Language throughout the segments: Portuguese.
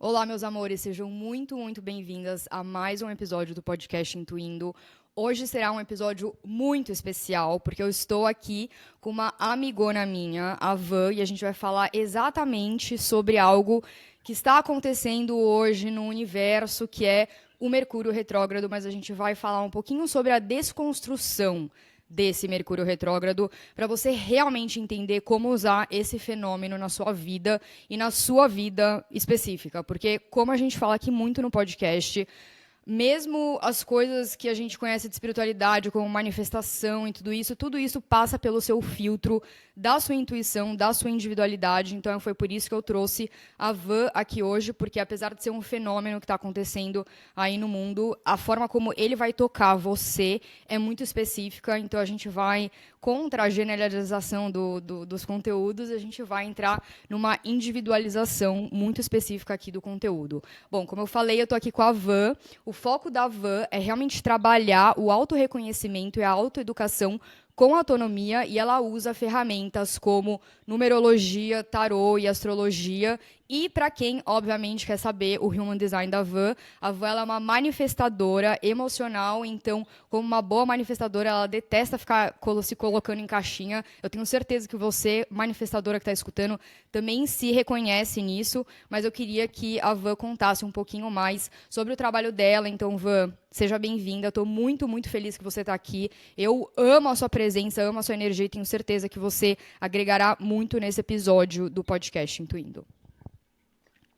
Olá, meus amores, sejam muito, muito bem-vindas a mais um episódio do podcast Intuindo. Hoje será um episódio muito especial, porque eu estou aqui com uma amigona minha, a Van, e a gente vai falar exatamente sobre algo que está acontecendo hoje no universo, que é o Mercúrio retrógrado, mas a gente vai falar um pouquinho sobre a desconstrução desse Mercúrio retrógrado, para você realmente entender como usar esse fenômeno na sua vida e na sua vida específica. Porque, como a gente fala aqui muito no podcast, mesmo as coisas que a gente conhece de espiritualidade, como manifestação e tudo isso passa pelo seu filtro da sua intuição, da sua individualidade. Então, foi por isso que eu trouxe a Van aqui hoje, porque apesar de ser um fenômeno que está acontecendo aí no mundo, a forma como ele vai tocar você é muito específica. Então, a gente vai, contra a generalização dos conteúdos, a gente vai entrar numa individualização muito específica aqui do conteúdo. Bom, como eu falei, eu estou aqui com a Van. O foco da Van é realmente trabalhar o autorreconhecimento e a autoeducação com autonomia, e ela usa ferramentas como numerologia, tarô e astrologia. E para quem, obviamente, quer saber o Human Design da Van, a Van ela é uma manifestadora emocional, então, como uma boa manifestadora, ela detesta ficar se colocando em caixinha. Eu tenho certeza que você, manifestadora que está escutando, também se reconhece nisso, mas eu queria que a Van contasse um pouquinho mais sobre o trabalho dela. Então, Van, seja bem-vinda, estou muito, muito feliz que você está aqui. Eu amo a sua presença, amo a sua energia e tenho certeza que você agregará muito nesse episódio do podcast Intuindo.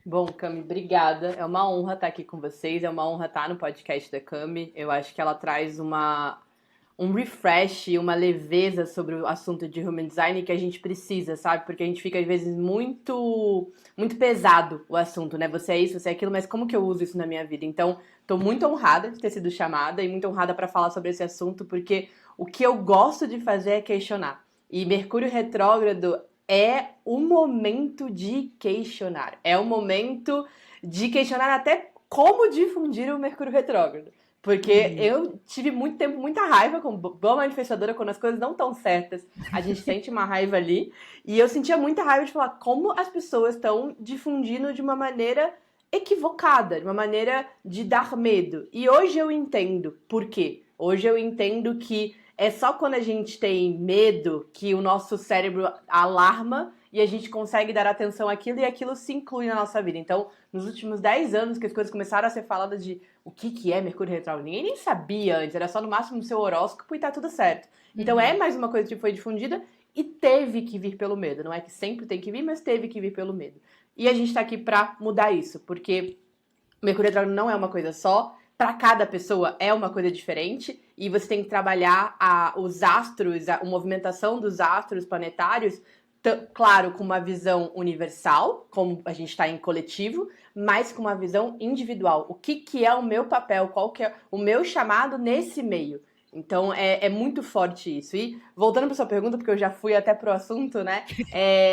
Bom, Cami, obrigada. É uma honra estar aqui com vocês, é uma honra estar no podcast da Cami. Eu acho que ela traz um refresh, uma leveza sobre o assunto de Human Design que a gente precisa, sabe? Porque a gente fica, às vezes, muito pesado o assunto, né? Você é isso, você é aquilo, mas como que eu uso isso na minha vida? Então, estou muito honrada de ter sido chamada e muito honrada para falar sobre esse assunto, porque o que eu gosto de fazer é questionar. E Mercúrio retrógrado é o momento de questionar. É o momento de questionar até como difundir o Mercúrio retrógrado. Porque eu tive muito tempo, muita raiva como boa manifestadora, quando as coisas não estão certas, a gente sente uma raiva ali. E eu sentia muita raiva de falar como as pessoas estão difundindo de uma maneira equivocada, de uma maneira de dar medo. E hoje eu entendo por quê. Hoje eu entendo que é só quando a gente tem medo que o nosso cérebro alarma e a gente consegue dar atenção àquilo e aquilo se inclui na nossa vida. Então, nos últimos 10 anos que as coisas começaram a ser faladas de o que é Mercúrio retrógrado, ninguém nem sabia antes, era só no máximo no seu horóscopo e tá tudo certo. Então é mais uma coisa que foi difundida e teve que vir pelo medo. Não é que sempre tem que vir, mas teve que vir pelo medo. E a gente tá aqui pra mudar isso, porque Mercúrio retrógrado não é uma coisa só, para cada pessoa é uma coisa diferente e você tem que trabalhar os astros, a movimentação dos astros planetários, claro, com uma visão universal, como a gente está em coletivo, mas com uma visão individual. O que é o meu papel, qual que é o meu chamado nesse meio? Então, é muito forte isso. E, voltando para sua pergunta, porque eu já fui até pro assunto, né?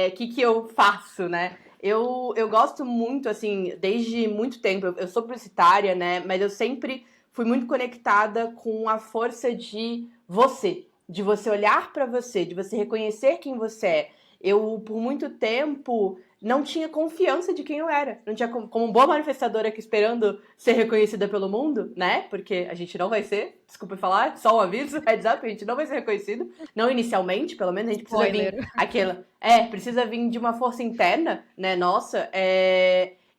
O que eu faço, né? Eu gosto muito, assim, desde muito tempo, eu sou publicitária, né? Mas eu sempre fui muito conectada com a força de você olhar para você, de você reconhecer quem você é. Eu, por muito tempo, não tinha confiança de quem eu era. Não tinha como boa manifestadora aqui esperando ser reconhecida pelo mundo, né? Porque a gente não vai ser, desculpa falar, só um aviso, heads up, a gente não vai ser reconhecido. Não inicialmente, pelo menos, a gente precisa vir aquela... precisa vir de uma força interna, né, nossa.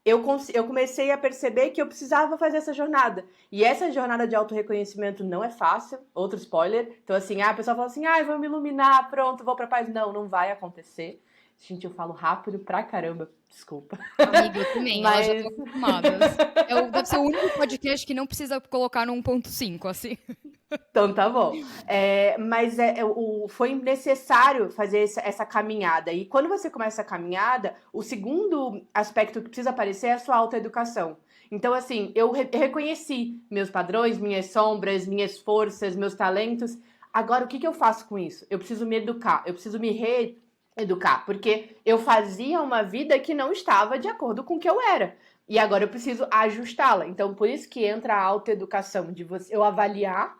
Eu comecei a perceber que eu precisava fazer essa jornada. E essa jornada de autorreconhecimento não é fácil. Outro spoiler. Então, assim, a pessoa fala assim, vou me iluminar, pronto, vou pra paz. Não vai acontecer. Gente, eu falo rápido pra caramba. Desculpa. Amiga, eu também, elas já estão acostumadas. Deve ser o único podcast que não precisa colocar no 1.5, assim. Então tá bom. Mas foi necessário fazer essa caminhada. E quando você começa a caminhada, o segundo aspecto que precisa aparecer é a sua autoeducação. Então, assim, eu reconheci meus padrões, minhas sombras, minhas forças, meus talentos. Agora, o que eu faço com isso? Eu preciso me educar, eu preciso me reeducar, porque eu fazia uma vida que não estava de acordo com o que eu era. E agora eu preciso ajustá-la. Então, por isso que entra a autoeducação, de eu avaliar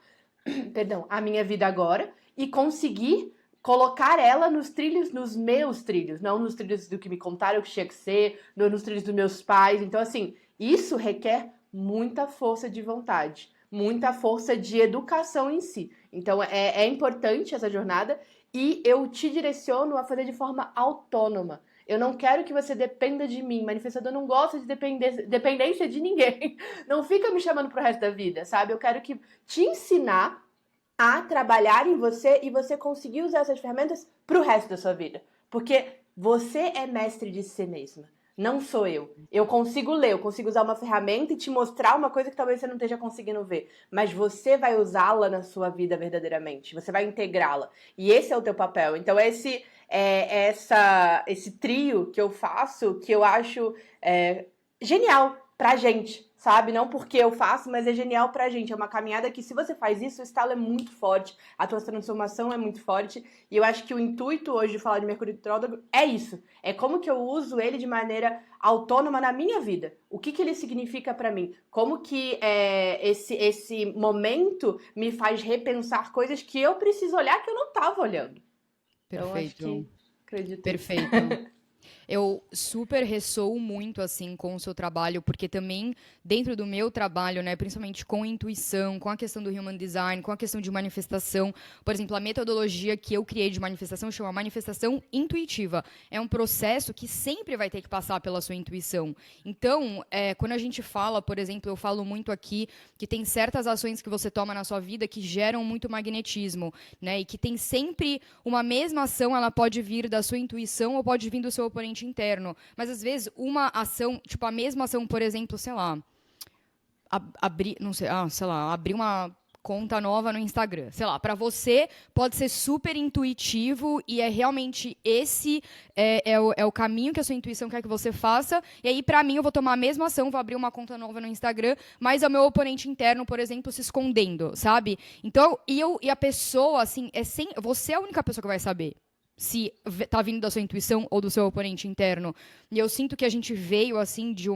a minha vida agora e conseguir colocar ela nos trilhos, nos meus trilhos, não nos trilhos do que me contaram que tinha que ser, nos trilhos dos meus pais. Então, assim, isso requer muita força de vontade, muita força de educação em si. Então, é importante essa jornada e eu te direciono a fazer de forma autônoma. Eu não quero que você dependa de mim. Manifestador não gosta de dependência de ninguém. Não fica me chamando pro resto da vida, sabe? Eu quero te ensinar a trabalhar em você e você conseguir usar essas ferramentas pro resto da sua vida. Porque você é mestre de si mesma. Não sou eu. Eu consigo ler, eu consigo usar uma ferramenta e te mostrar uma coisa que talvez você não esteja conseguindo ver. Mas você vai usá-la na sua vida verdadeiramente. Você vai integrá-la. E esse é o teu papel. Então, esse trio que eu faço, que eu acho genial pra gente, sabe? Não porque eu faço, mas é genial pra gente. É uma caminhada que, se você faz isso, o estalo é muito forte, a tua transformação é muito forte. E eu acho que o intuito hoje de falar de Mercúrio retrógrado é isso. É como que eu uso ele de maneira autônoma na minha vida. O que ele significa pra mim? Como que esse momento me faz repensar coisas que eu preciso olhar que eu não tava olhando. Perfeito. Então, acho que acredito. Perfeito. Eu super ressoo muito, assim, com o seu trabalho, porque também, dentro do meu trabalho, né, principalmente com intuição, com a questão do Human Design, com a questão de manifestação, por exemplo, a metodologia que eu criei de manifestação chama manifestação intuitiva. É um processo que sempre vai ter que passar pela sua intuição. Então, quando a gente fala, por exemplo, eu falo muito aqui que tem certas ações que você toma na sua vida que geram muito magnetismo, né, e que tem sempre uma mesma ação, ela pode vir da sua intuição ou pode vir do seu oponente interno, mas às vezes uma ação, tipo a mesma ação, por exemplo, sei lá, abrir uma conta nova no Instagram, sei lá, para você pode ser super intuitivo e é realmente esse o caminho que a sua intuição quer que você faça, e aí para mim eu vou tomar a mesma ação, vou abrir uma conta nova no Instagram, mas é o meu oponente interno, por exemplo, se escondendo, sabe? Então, e a pessoa, assim, você é a única pessoa que vai saber se tá vindo da sua intuição ou do seu oponente interno. E eu sinto que a gente veio, assim, de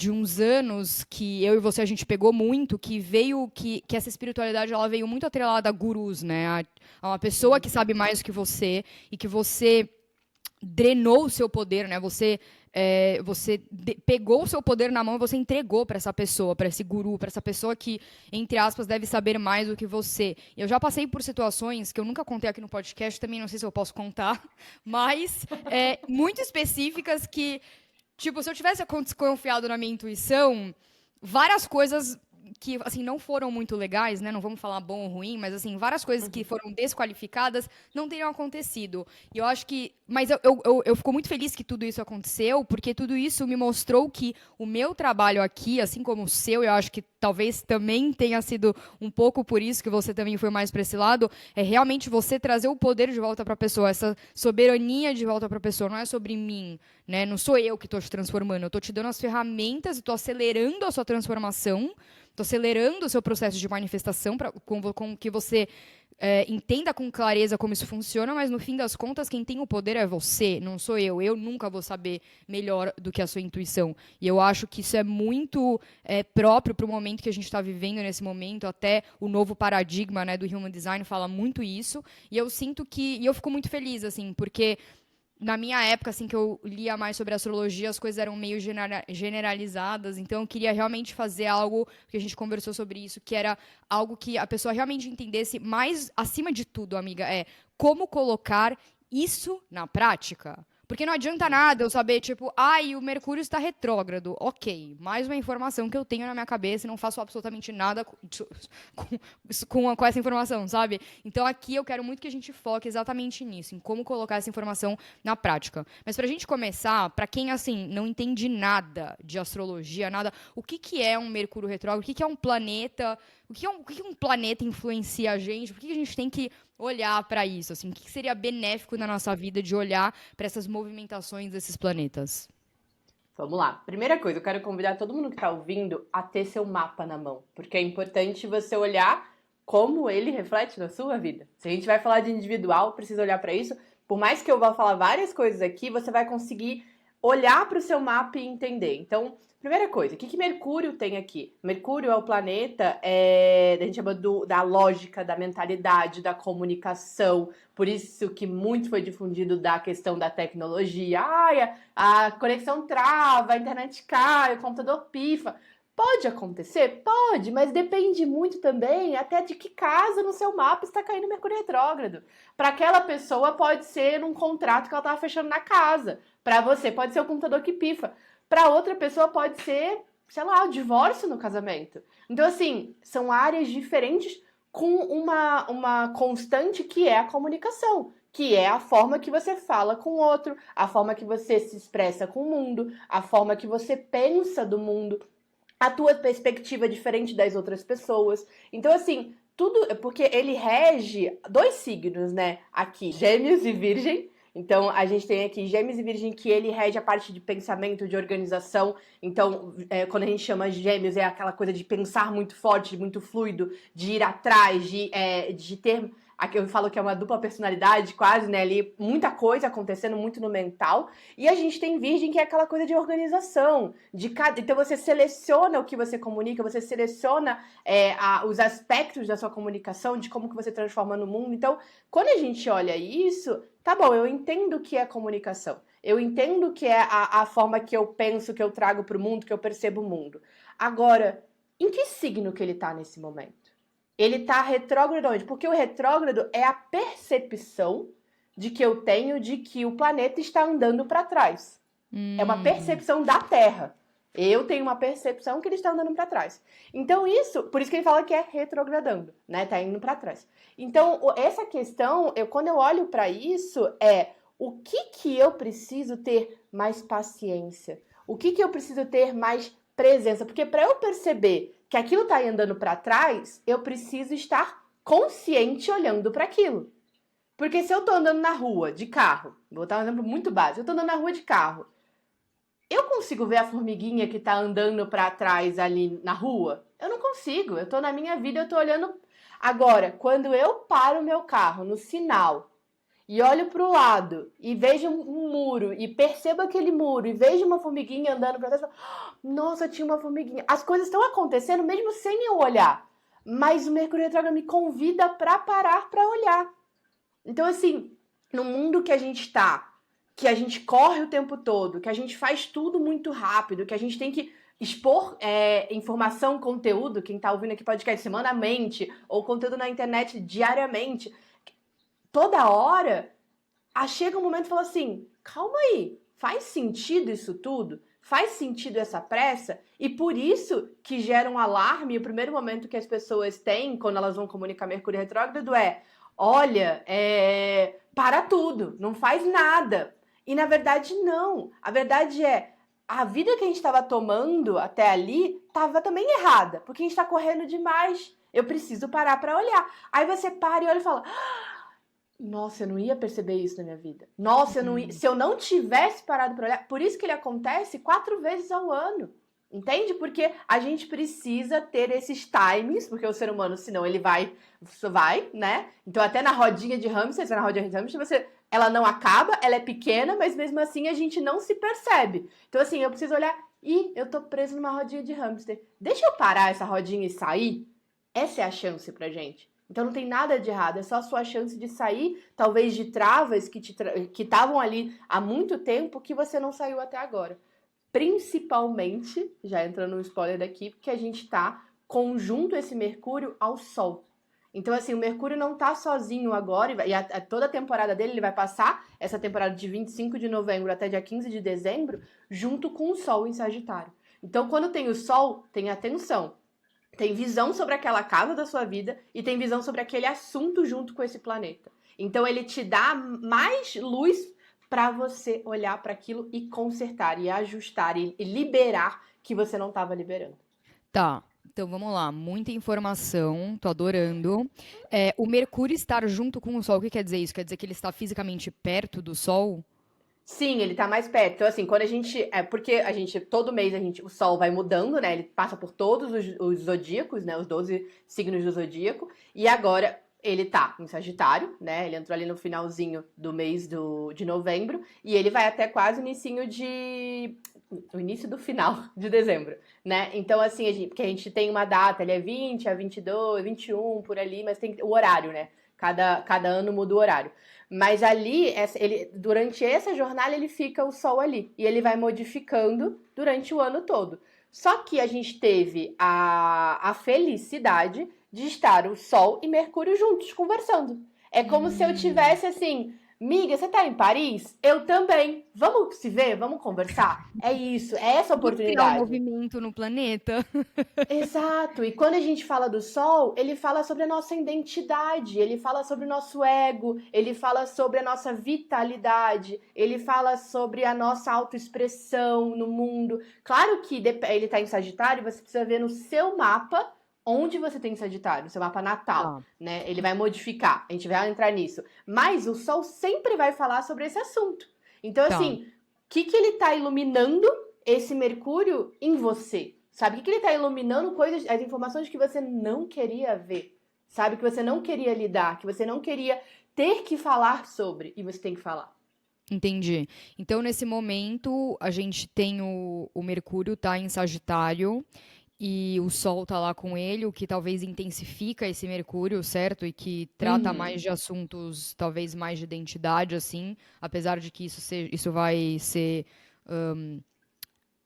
uns anos que eu e você a gente pegou muito, que veio que essa espiritualidade ela veio muito atrelada a gurus, né? A uma pessoa que sabe mais que você e que você drenou o seu poder, né? Você pegou o seu poder na mão e você entregou para essa pessoa, para esse guru, para essa pessoa que, entre aspas, deve saber mais do que você. Eu já passei por situações que eu nunca contei aqui no podcast, também não sei se eu posso contar, mas muito específicas que, tipo, se eu tivesse confiado na minha intuição, várias coisas que, assim, não foram muito legais, né? Não vamos falar bom ou ruim, mas, assim, várias coisas que foram desqualificadas não teriam acontecido. E eu acho que... Mas eu fico muito feliz que tudo isso aconteceu, porque tudo isso me mostrou que o meu trabalho aqui, assim como o seu, eu acho que talvez também tenha sido um pouco por isso que você também foi mais para esse lado, é realmente você trazer o poder de volta para a pessoa, essa soberania de volta para a pessoa. Não é sobre mim, né? Não sou eu que estou te transformando, eu estou te dando as ferramentas e estou acelerando a sua transformação, estou acelerando o seu processo de manifestação com que você entenda com clareza como isso funciona, mas no fim das contas quem tem o poder é você, não sou eu. Eu nunca vou saber melhor do que a sua intuição. E eu acho que isso é muito próprio para o momento que a gente está vivendo nesse momento, até o novo paradigma, né, do Human Design fala muito isso. E eu sinto que... E eu fico muito feliz, assim, porque... Na minha época, assim, que eu lia mais sobre astrologia, as coisas eram meio generalizadas, então eu queria realmente fazer algo, que a gente conversou sobre isso, que era algo que a pessoa realmente entendesse, mais acima de tudo, amiga, como colocar isso na prática. Porque não adianta nada eu saber, tipo, o Mercúrio está retrógrado. Ok, mais uma informação que eu tenho na minha cabeça e não faço absolutamente nada com essa informação, sabe? Então aqui eu quero muito que a gente foque exatamente nisso, em como colocar essa informação na prática. Mas pra gente começar, pra quem, assim, não entende nada de astrologia, nada, o que é um Mercúrio retrógrado? O que é um planeta? O que um planeta influencia a gente? Por que a gente tem que olhar para isso? Assim, o que seria benéfico na nossa vida de olhar para essas movimentações desses planetas? Vamos lá. Primeira coisa, eu quero convidar todo mundo que está ouvindo a ter seu mapa na mão, porque é importante você olhar como ele reflete na sua vida. Se a gente vai falar de individual, precisa olhar para isso. Por mais que eu vá falar várias coisas aqui, você vai conseguir olhar para o seu mapa e entender. Então, primeira coisa, o que Mercúrio tem aqui? Mercúrio é o planeta, a gente chama da lógica, da mentalidade, da comunicação, por isso que muito foi difundido da questão da tecnologia. Ai, a conexão trava, a internet cai, o computador pifa. Pode acontecer? Pode, mas depende muito também até de que casa no seu mapa está caindo Mercúrio retrógrado. Para aquela pessoa pode ser um contrato que ela estava fechando na casa. Para você pode ser o computador que pifa. Para outra pessoa pode ser, sei lá, o divórcio no casamento. Então, assim, são áreas diferentes com uma constante que é a comunicação, que é a forma que você fala com o outro, a forma que você se expressa com o mundo, a forma que você pensa do mundo, a tua perspectiva é diferente das outras pessoas. Então, assim, tudo... Porque ele rege 2 signos, né? Aqui, Gêmeos e Virgem. Então, a gente tem aqui Gêmeos e Virgem, que ele rege a parte de pensamento, de organização. Então, quando a gente chama Gêmeos, é aquela coisa de pensar muito forte, muito fluido, de ir atrás, de ter... Aqui eu falo que é uma dupla personalidade, quase, né? Ali, muita coisa acontecendo, muito no mental. E a gente tem Virgem, que é aquela coisa de organização. Então você seleciona o que você comunica, você seleciona os aspectos da sua comunicação, de como que você transforma no mundo. Então, quando a gente olha isso, tá bom, eu entendo o que é comunicação. Eu entendo que é a forma que eu penso, que eu trago para o mundo, que eu percebo o mundo. Agora, em que signo que ele tá nesse momento? Ele tá retrógrado onde? Porque o retrógrado é a percepção de que eu tenho de que o planeta está andando para trás. É uma percepção da Terra. Eu tenho uma percepção que ele está andando para trás. Então por isso que ele fala que é retrogradando, né? Tá indo para trás. Então, essa questão, quando eu olho para isso, o que eu preciso ter mais paciência? O que eu preciso ter mais presença? Porque para eu perceber que aquilo está andando para trás, eu preciso estar consciente olhando para aquilo. Porque se eu estou andando na rua de carro, vou dar um exemplo muito básico, eu estou andando na rua de carro, eu consigo ver a formiguinha que está andando para trás ali na rua? Eu não consigo, eu estou na minha vida, eu estou olhando... Agora, quando eu paro o meu carro no sinal e olho para o lado e vejo um muro e percebo aquele muro e vejo uma formiguinha andando para trás, nossa, tinha uma formiguinha. As coisas estão acontecendo mesmo sem eu olhar, mas o Mercúrio retrógrado me convida para parar para olhar. Então, assim, no mundo que a gente está, que a gente corre o tempo todo, que a gente faz tudo muito rápido, que a gente tem que expor informação, conteúdo, quem está ouvindo aqui podcast semanalmente, ou conteúdo na internet diariamente, toda hora, chega um momento e fala assim, calma aí, faz sentido isso tudo? Faz sentido essa pressa? E por isso que gera um alarme, o primeiro momento que as pessoas têm quando elas vão comunicar Mercúrio retrógrado olha, para tudo, não faz nada. E na verdade não, a verdade a vida que a gente estava tomando até ali estava também errada, porque a gente está correndo demais, eu preciso parar para olhar. Aí você para e olha e fala... Nossa, eu não ia perceber isso na minha vida. Nossa, se eu não tivesse parado para olhar... Por isso que ele acontece 4 vezes ao ano. Entende? Porque a gente precisa ter esses times, porque o ser humano, senão ele vai, né? Então até na rodinha de hamster, na rodinha de hamster, ela não acaba, ela é pequena, mas mesmo assim a gente não se percebe. Então assim, eu preciso olhar, eu tô preso numa rodinha de hamster. Deixa eu parar essa rodinha e sair? Essa é a chance pra gente. Então não tem nada de errado, é só a sua chance de sair, talvez de travas que estavam ali há muito tempo que você não saiu até agora. Principalmente, já entrando no spoiler daqui, porque a gente tá conjunto esse Mercúrio ao Sol. Então, assim, o Mercúrio não tá sozinho agora, e toda a temporada dele, ele vai passar essa temporada de 25 de novembro até dia 15 de dezembro, junto com o Sol em Sagitário. Então, quando tem o Sol, tem atenção. Tem visão sobre aquela casa da sua vida e tem visão sobre aquele assunto junto com esse planeta. Então, ele te dá mais luz para você olhar para aquilo e consertar, e ajustar, e liberar que você não estava liberando. Tá, então vamos lá. Muita informação, tô adorando. O Mercúrio estar junto com o Sol, o que quer dizer isso? Quer dizer que ele está fisicamente perto do Sol? Sim, ele tá mais perto. Então, assim, quando a gente... porque todo mês, o Sol vai mudando, né? Ele passa por todos os zodíacos, né? Os 12 signos do zodíaco. E agora, ele tá em Sagitário, né? Ele entrou ali no finalzinho do mês de novembro e ele vai até quase o início do final de dezembro, né? Então, assim, porque a gente tem uma data, ele é 20, é 22, 21, por ali, mas tem o horário, né? Cada ano muda o horário. Mas ali, durante essa jornada, ele fica o Sol ali. E ele vai modificando durante o ano todo. Só que a gente teve a felicidade de estar o Sol e Mercúrio juntos, conversando. É como se eu tivesse assim, miga, você tá em Paris? Eu também. Vamos se ver? Vamos conversar? É isso, é essa Criar um oportunidade. movimento no planeta. Exato, e quando a gente fala do Sol, ele fala sobre a nossa identidade, ele fala sobre o nosso ego, ele fala sobre a nossa vitalidade, ele fala sobre a nossa autoexpressão no mundo. Claro que ele está em Sagitário, você precisa ver no seu mapa onde você tem Sagitário, no seu mapa natal, né? Ele vai modificar, a gente vai entrar nisso. Mas o Sol sempre vai falar sobre esse assunto. Então, assim, o que ele está iluminando esse Mercúrio em você? Sabe? O que ele está iluminando coisas, as informações que você não queria ver. Sabe? Que você não queria lidar, que você não queria ter que falar sobre. E você tem que falar. Entendi. Então, nesse momento, a gente tem o Mercúrio tá em Sagitário e o Sol tá lá com ele, o que talvez intensifica esse Mercúrio, certo? E que trata mais de assuntos, talvez mais de identidade, assim, apesar de que isso vai ser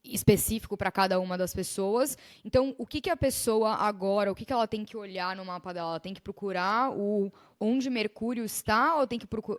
específico para cada uma das pessoas. Então, o que a pessoa agora, o que ela tem que olhar no mapa dela? Ela tem que procurar onde Mercúrio está, ou tem que procurar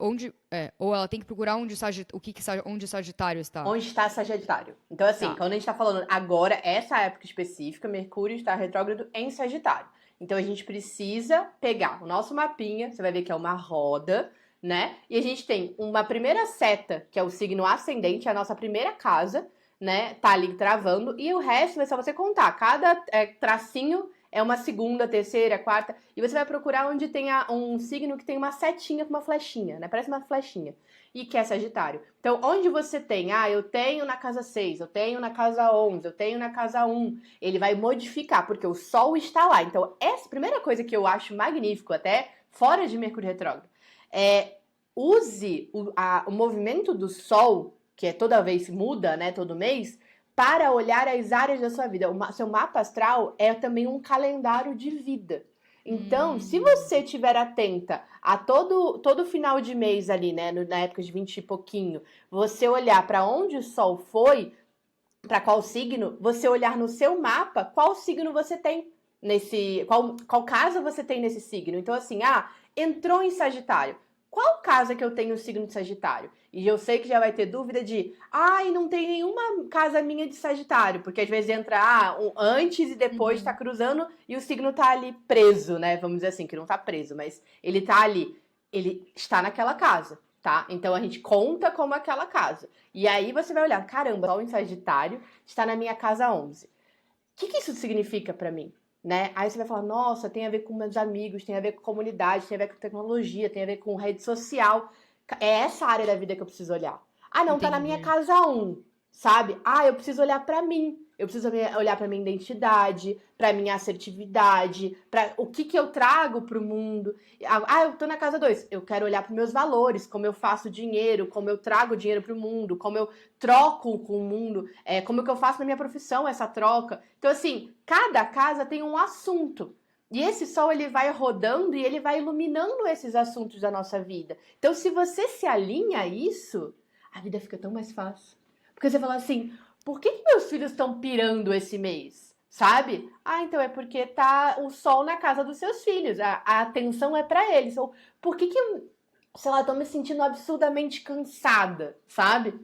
ou ela tem que procurar onde Sagitário está? Onde está Sagitário. Então, assim, quando a gente está falando agora, essa época específica, Mercúrio está retrógrado em Sagitário. Então, a gente precisa pegar o nosso mapinha, você vai ver que é uma roda, né? E a gente tem uma primeira seta, que é o signo ascendente, a nossa primeira casa, né? Tá ali travando, e o resto é só você contar. Cada tracinho é uma segunda, terceira, quarta, e você vai procurar onde tem um signo que tem uma setinha com uma flechinha, né? Parece uma flechinha. E que é Sagitário. Então, onde você tem, eu tenho na casa 6, eu tenho na casa 11, eu tenho na casa 1, ele vai modificar, porque o Sol está lá. Então, essa primeira coisa que eu acho magnífico, até fora de Mercúrio retrógrado, use o movimento do Sol, que é toda vez muda, né, todo mês, para olhar as áreas da sua vida. O seu mapa astral é também um calendário de vida. Então, se você estiver atenta a todo final de mês ali, né, na época de 20 e pouquinho, você olhar para onde o Sol foi, para qual signo, você olhar no seu mapa qual signo você tem qual casa você tem nesse signo. Então, assim, entrou em Sagitário. Qual casa que eu tenho o signo de Sagitário? E eu sei que já vai ter dúvida de, não tem nenhuma casa minha de Sagitário, porque às vezes entra antes e depois tá cruzando e o signo tá ali preso, né? Vamos dizer assim, que não tá preso, mas ele tá ali, ele está naquela casa, tá? Então a gente conta como aquela casa. E aí você vai olhar, caramba, Sol em Sagitário está na minha casa 11. O que isso significa para mim? Né? Aí você vai falar, nossa, tem a ver com meus amigos, tem a ver com comunidade, tem a ver com tecnologia, tem a ver com rede social. É essa área da vida que eu preciso olhar. Não, Entendi. Tá na minha casa 1, sabe? Eu preciso olhar pra mim. Eu preciso olhar pra minha identidade, pra minha assertividade, pra o que eu trago pro mundo. Eu tô na casa 2. Eu quero olhar pros meus valores, como eu faço dinheiro, como eu trago dinheiro pro mundo, como eu troco com o mundo, como que eu faço na minha profissão essa troca. Então, assim, cada casa tem um assunto. E esse Sol, ele vai rodando e ele vai iluminando esses assuntos da nossa vida. Então, se você se alinha a isso, a vida fica tão mais fácil. Porque você fala assim, por que meus filhos estão pirando esse mês? Sabe? Então é porque tá o Sol na casa dos seus filhos. A atenção é pra eles. Ou por que sei lá, tô me sentindo absurdamente cansada, sabe?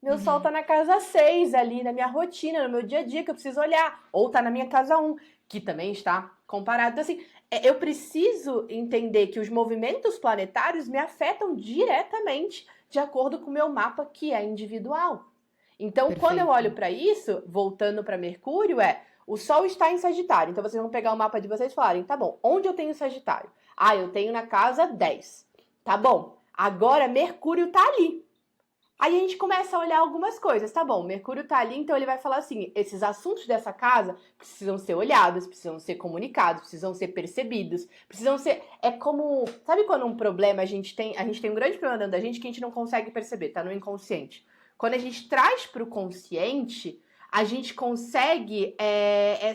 Meu Sol tá na casa 6 ali, na minha rotina, no meu dia a dia, que eu preciso olhar. Ou tá na minha casa 1, que também está comparado. Então, assim, eu preciso entender que os movimentos planetários me afetam diretamente de acordo com o meu mapa, que é individual. Então, Perfeito. Quando eu olho para isso, voltando para Mercúrio, o Sol está em Sagitário. Então, vocês vão pegar o mapa de vocês e falarem, tá bom, onde eu tenho Sagitário? Eu tenho na casa 10. Tá bom, agora Mercúrio tá ali. Aí a gente começa a olhar algumas coisas, tá bom, Mercúrio tá ali, então ele vai falar assim, esses assuntos dessa casa precisam ser olhados, precisam ser comunicados, precisam ser percebidos, precisam ser, é como, sabe quando um problema, a gente tem um grande problema dentro da gente que a gente não consegue perceber, tá no inconsciente. Quando a gente traz pro consciente, a gente consegue,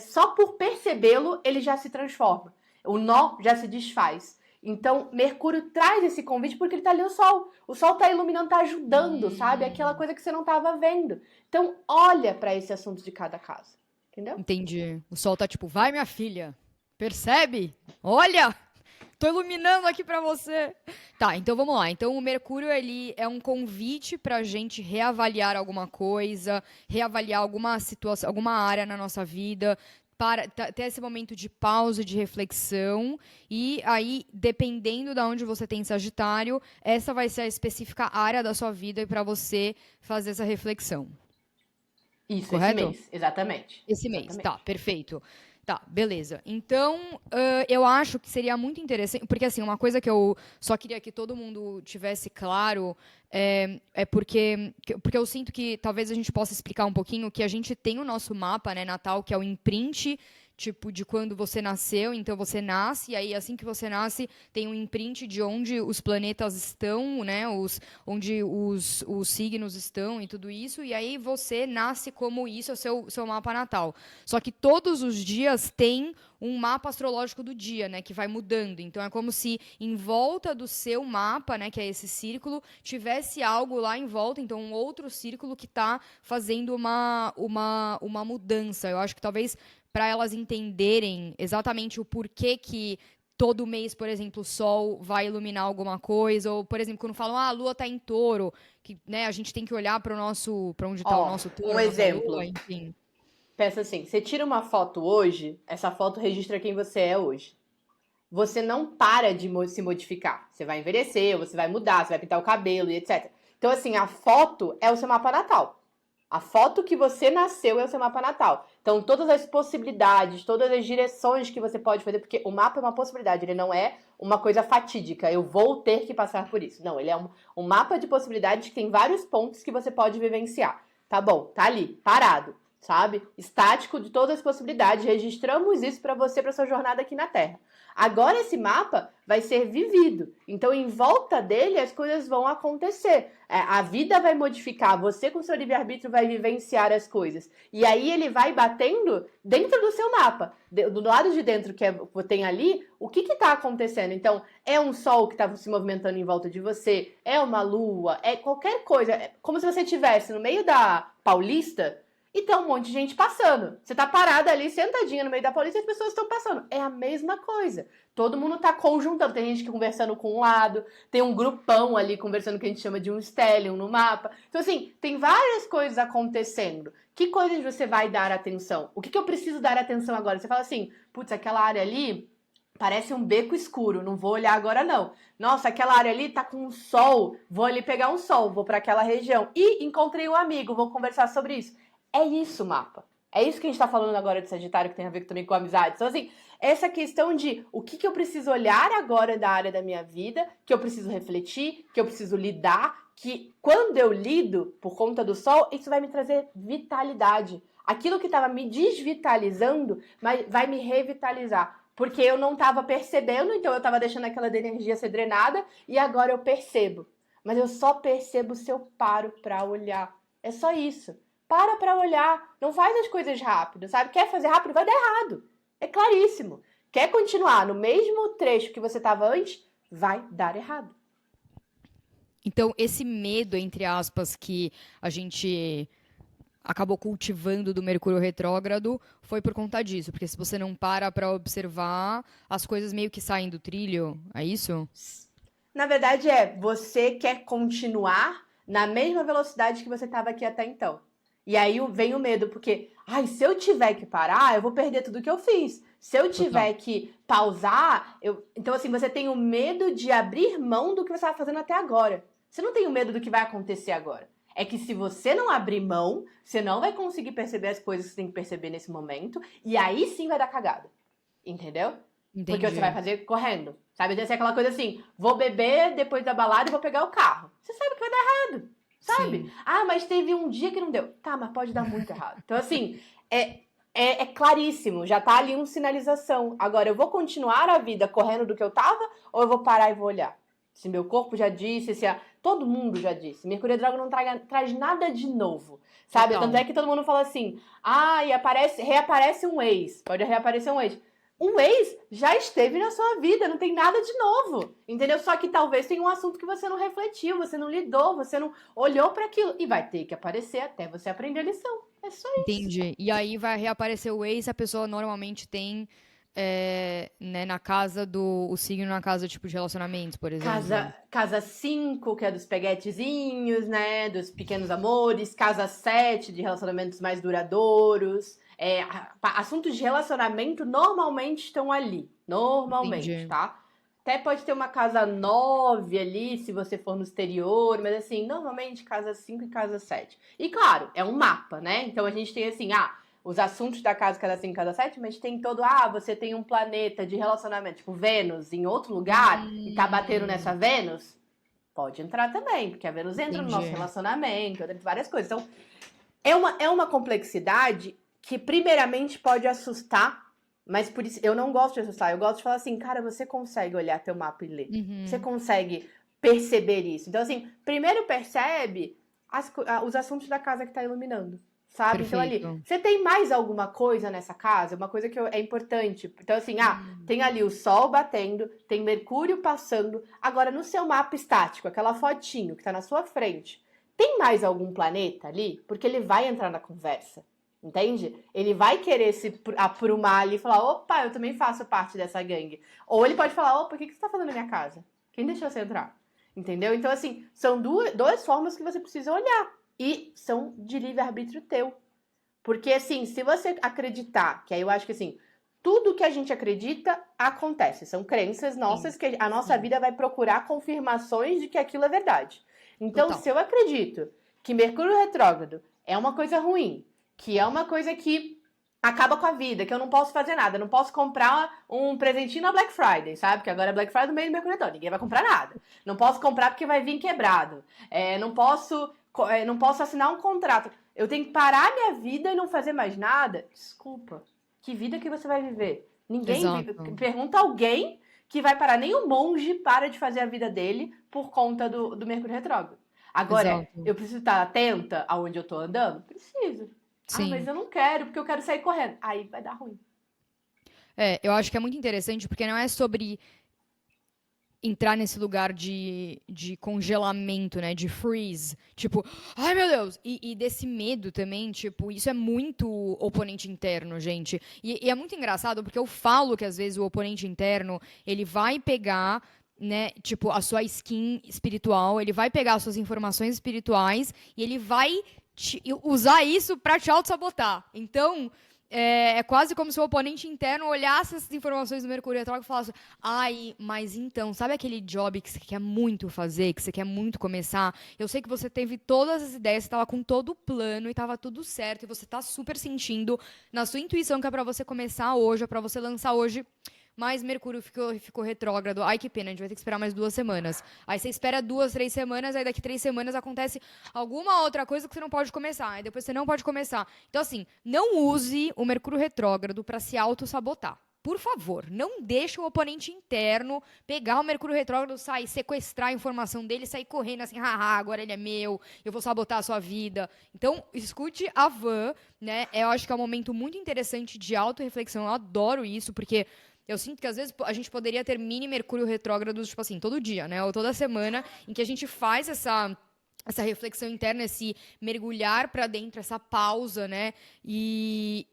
só por percebê-lo, ele já se transforma, o nó já se desfaz. Então, Mercúrio traz esse convite porque ele tá ali o Sol. O Sol tá iluminando, tá ajudando, sabe? Aquela coisa que você não tava vendo. Então, olha pra esse assunto de cada casa. Entendeu? Entendi. O sol tá tipo, vai minha filha, percebe? Olha, tô iluminando aqui pra você. Tá, então vamos lá. Então o Mercúrio, ele é um convite pra gente reavaliar alguma coisa, reavaliar alguma situação, alguma área na nossa vida, para ter esse momento de pausa, de reflexão, e aí, dependendo de onde você tem Sagitário, essa vai ser a específica área da sua vida para você fazer essa reflexão. Isso, Correto? esse mês. Exatamente. Esse mês, Exatamente. tá, perfeito. Tá, beleza. Então, eu acho que seria muito interessante, porque assim, uma coisa que eu só queria que todo mundo tivesse claro é porque eu sinto que talvez a gente possa explicar um pouquinho que a gente tem o nosso mapa, né, natal, que é o imprint, tipo, de quando você nasceu, então você nasce, e aí assim que você nasce, tem um imprint de onde os planetas estão, né, onde os signos estão e tudo isso, e aí você nasce como isso, é o seu mapa natal. Só que todos os dias tem um mapa astrológico do dia, né, que vai mudando. Então é como se em volta do seu mapa, né, que é esse círculo, tivesse algo lá em volta, então um outro círculo que está fazendo uma mudança. Eu acho que talvez para elas entenderem exatamente o porquê que todo mês, por exemplo, o Sol vai iluminar alguma coisa, ou, por exemplo, quando falam, a Lua está em Touro, que, né, a gente tem que olhar para onde está o Ó, nosso Touro, um a nossa exemplo. Lua, enfim. Pensa assim, você tira uma foto hoje, essa foto registra quem você é hoje. Você não para de se modificar. Você vai envelhecer, você vai mudar, você vai pintar o cabelo e etc. Então, assim, a foto é o seu mapa natal. A foto que você nasceu é o seu mapa natal. Então, todas as possibilidades, todas as direções que você pode fazer, porque o mapa é uma possibilidade, ele não é uma coisa fatídica, eu vou ter que passar por isso. Não, ele é um mapa de possibilidades que tem vários pontos que você pode vivenciar. Tá bom, tá ali, parado, sabe? Estático de todas as possibilidades. Registramos isso para você, para sua jornada aqui na Terra. Agora esse mapa vai ser vivido. Então, em volta dele, as coisas vão acontecer. A vida vai modificar, você com seu livre-arbítrio vai vivenciar as coisas. E aí ele vai batendo dentro do seu mapa. Do lado de dentro que tem ali, o que está acontecendo? Então, é um sol que está se movimentando em volta de você, é uma lua, é qualquer coisa. É como se você estivesse no meio da Paulista e tem um monte de gente passando. Você tá parada ali, sentadinha no meio da Paulista e as pessoas estão passando. É a mesma coisa. Todo mundo tá conjuntando. Tem gente que conversando com um lado, tem um grupão ali conversando que a gente chama de um stellium no mapa. Então, assim, tem várias coisas acontecendo. Que coisas você vai dar atenção? O que eu preciso dar atenção agora? Você fala assim, putz, aquela área ali parece um beco escuro, não vou olhar agora não. Nossa, aquela área ali tá com um sol, vou ali pegar um sol, vou para aquela região. E encontrei um amigo, vou conversar sobre isso. É isso o mapa. É isso que a gente tá falando agora de Sagitário, que tem a ver também com amizade. Então, assim, essa questão de o que eu preciso olhar agora da área da minha vida, que eu preciso refletir, que eu preciso lidar, que quando eu lido por conta do sol, isso vai me trazer vitalidade. Aquilo que estava me desvitalizando vai me revitalizar. Porque eu não estava percebendo, então eu estava deixando aquela energia ser drenada e agora eu percebo. Mas eu só percebo se eu paro para olhar. É só isso. Para olhar. Não faz as coisas rápido, sabe? Quer fazer rápido, vai dar errado. É claríssimo. Quer continuar no mesmo trecho que você estava antes, vai dar errado. Então, esse medo, entre aspas, que a gente acabou cultivando do Mercúrio retrógrado foi por conta disso, porque se você não para observar, as coisas meio que saem do trilho, é isso? Na verdade você quer continuar na mesma velocidade que você estava aqui até então. E aí vem o medo, porque, se eu tiver que parar, eu vou perder tudo que eu fiz. Se eu tiver que pausar, então assim, você tem o medo de abrir mão do que você estava fazendo até agora. Você não tem o medo do que vai acontecer agora. É que se você não abrir mão, você não vai conseguir perceber as coisas que você tem que perceber nesse momento, e aí sim vai dar cagada. Entendeu? Entendi. Porque você vai fazer correndo. Sabe? Deve ser aquela coisa assim, vou beber depois da balada e vou pegar o carro. Você sabe que vai dar errado. sabe? Sim. Ah, mas teve um dia que não deu. Tá, mas pode dar muito errado. Então, assim, é claríssimo, já tá ali uma sinalização. Agora, eu vou continuar a vida correndo do que eu tava ou eu vou parar e vou olhar? Se meu corpo já disse, todo mundo já disse. Mercúrio retrógrado não traz nada de novo, sabe? Total. Tanto é que todo mundo fala assim, e reaparece um ex. Pode reaparecer um ex. Um ex já esteve na sua vida, não tem nada de novo, entendeu? Só que talvez tenha um assunto que você não refletiu, você não lidou, você não olhou para aquilo. E vai ter que aparecer até você aprender a lição. É só isso. Entendi. E aí vai reaparecer o ex, a pessoa normalmente tem, né, na casa o signo na casa, tipo, de relacionamentos, por exemplo. Casa 5 que é dos peguetezinhos, né? Dos pequenos amores. Casa 7 de relacionamentos mais duradouros. Assuntos de relacionamento normalmente estão ali. Normalmente, Entendi. tá? Até pode ter uma casa 9 ali, se você for no exterior, mas assim, normalmente casa 5 e casa 7. E claro, é um mapa, né? Então a gente tem assim, os assuntos da casa 5 e casa 7, mas tem todo, você tem um planeta de relacionamento, tipo Vênus, em outro lugar, e tá batendo nessa Vênus, pode entrar também, porque a Vênus entra no nosso Entendi. relacionamento, entra em várias coisas. Então, é uma complexidade que primeiramente pode assustar, mas por isso eu não gosto de assustar, eu gosto de falar assim, cara, você consegue olhar teu mapa e ler. Você Uhum. consegue perceber isso. Então, assim, primeiro percebe os assuntos da casa que tá iluminando, sabe? Então, ali, Perfeito. você tem mais alguma coisa nessa casa? Uma coisa que é importante. Então, assim, tem ali o Sol batendo, tem Mercúrio passando. Agora, no seu mapa estático, aquela fotinho que tá na sua frente, tem mais algum planeta ali? Porque ele vai entrar na conversa. Entende? Ele vai querer se aprumar ali e falar: opa, eu também faço parte dessa gangue. Ou ele pode falar: opa, o que você tá fazendo na minha casa? Quem deixou você entrar? Entendeu? Então, assim, são duas formas que você precisa olhar. E são de livre-arbítrio teu. Porque, assim, se você acreditar, que aí eu acho que, assim, tudo que a gente acredita acontece. São crenças Sim. nossas que a nossa Sim. vida vai procurar confirmações de que aquilo é verdade. Então, Total. se eu acredito que Mercúrio retrógrado é uma coisa ruim, que é uma coisa que acaba com a vida, que eu não posso fazer nada, eu não posso comprar um presentinho na Black Friday, sabe? Porque agora é Black Friday no meio do Mercúrio retrógrado, ninguém vai comprar nada. Não posso comprar porque vai vir quebrado. Não posso assinar um contrato. Eu tenho que parar minha vida e não fazer mais nada? Desculpa. Que vida que você vai viver? Ninguém vive. Exato. Pergunta alguém que vai parar. Nem o monge para de fazer a vida dele por conta do Mercúrio retrógrado. Agora, Exato. eu preciso estar atenta aonde eu tô andando? Preciso. Mas Sim. eu não quero, porque eu quero sair correndo. Aí vai dar ruim. Eu acho que é muito interessante porque não é sobre entrar nesse lugar de congelamento, né? De freeze. Tipo, ai meu Deus! E desse medo também, tipo, isso é muito oponente interno, gente. E é muito engraçado porque eu falo que às vezes o oponente interno, ele vai pegar, né, tipo, a sua skin espiritual, ele vai pegar as suas informações espirituais e ele vai usar isso pra te auto-sabotar. Então, é quase como se o oponente interno olhasse essas informações do Mercúrio retrógrado e falasse: ai, mas então, sabe aquele job que você quer muito fazer, que você quer muito começar? Eu sei que você teve todas as ideias, você estava com todo o plano e estava tudo certo, e você está super sentindo na sua intuição que é para você começar hoje, é para você lançar hoje. Mas Mercúrio ficou retrógrado. Ai, que pena, a gente vai ter que esperar mais 2 semanas. Aí você espera 2, 3 semanas, aí daqui 3 semanas acontece alguma outra coisa que você não pode começar. Aí depois você não pode começar. Então, assim, não use o Mercúrio retrógrado para se auto-sabotar. Por favor, não deixe o oponente interno pegar o Mercúrio retrógrado, sair, sequestrar a informação dele, sair correndo assim, haha, agora ele é meu, eu vou sabotar a sua vida. Então, escute a Van, né? Eu acho que é um momento muito interessante de autorreflexão. Eu adoro isso, porque eu sinto que às vezes a gente poderia ter mini Mercúrio retrógrados, tipo assim, todo dia, né? Ou toda semana, em que a gente faz essa reflexão interna, esse mergulhar para dentro, essa pausa, né? E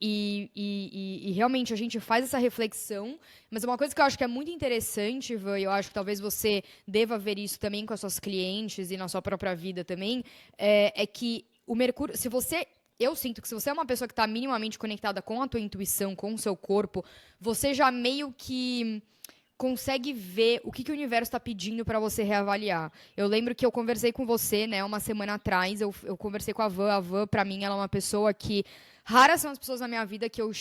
realmente a gente faz essa reflexão. Mas uma coisa que eu acho que é muito interessante, Ivan, e eu acho que talvez você deva ver isso também com as suas clientes e na sua própria vida também, é que o Mercúrio, se você eu sinto que se você é uma pessoa que está minimamente conectada com a tua intuição, com o seu corpo, você já meio que consegue ver o que o universo está pedindo para você reavaliar. Eu lembro que eu conversei com você, né, uma semana atrás, eu conversei com a Van, para mim, ela é uma pessoa que raras são as pessoas na minha vida que eu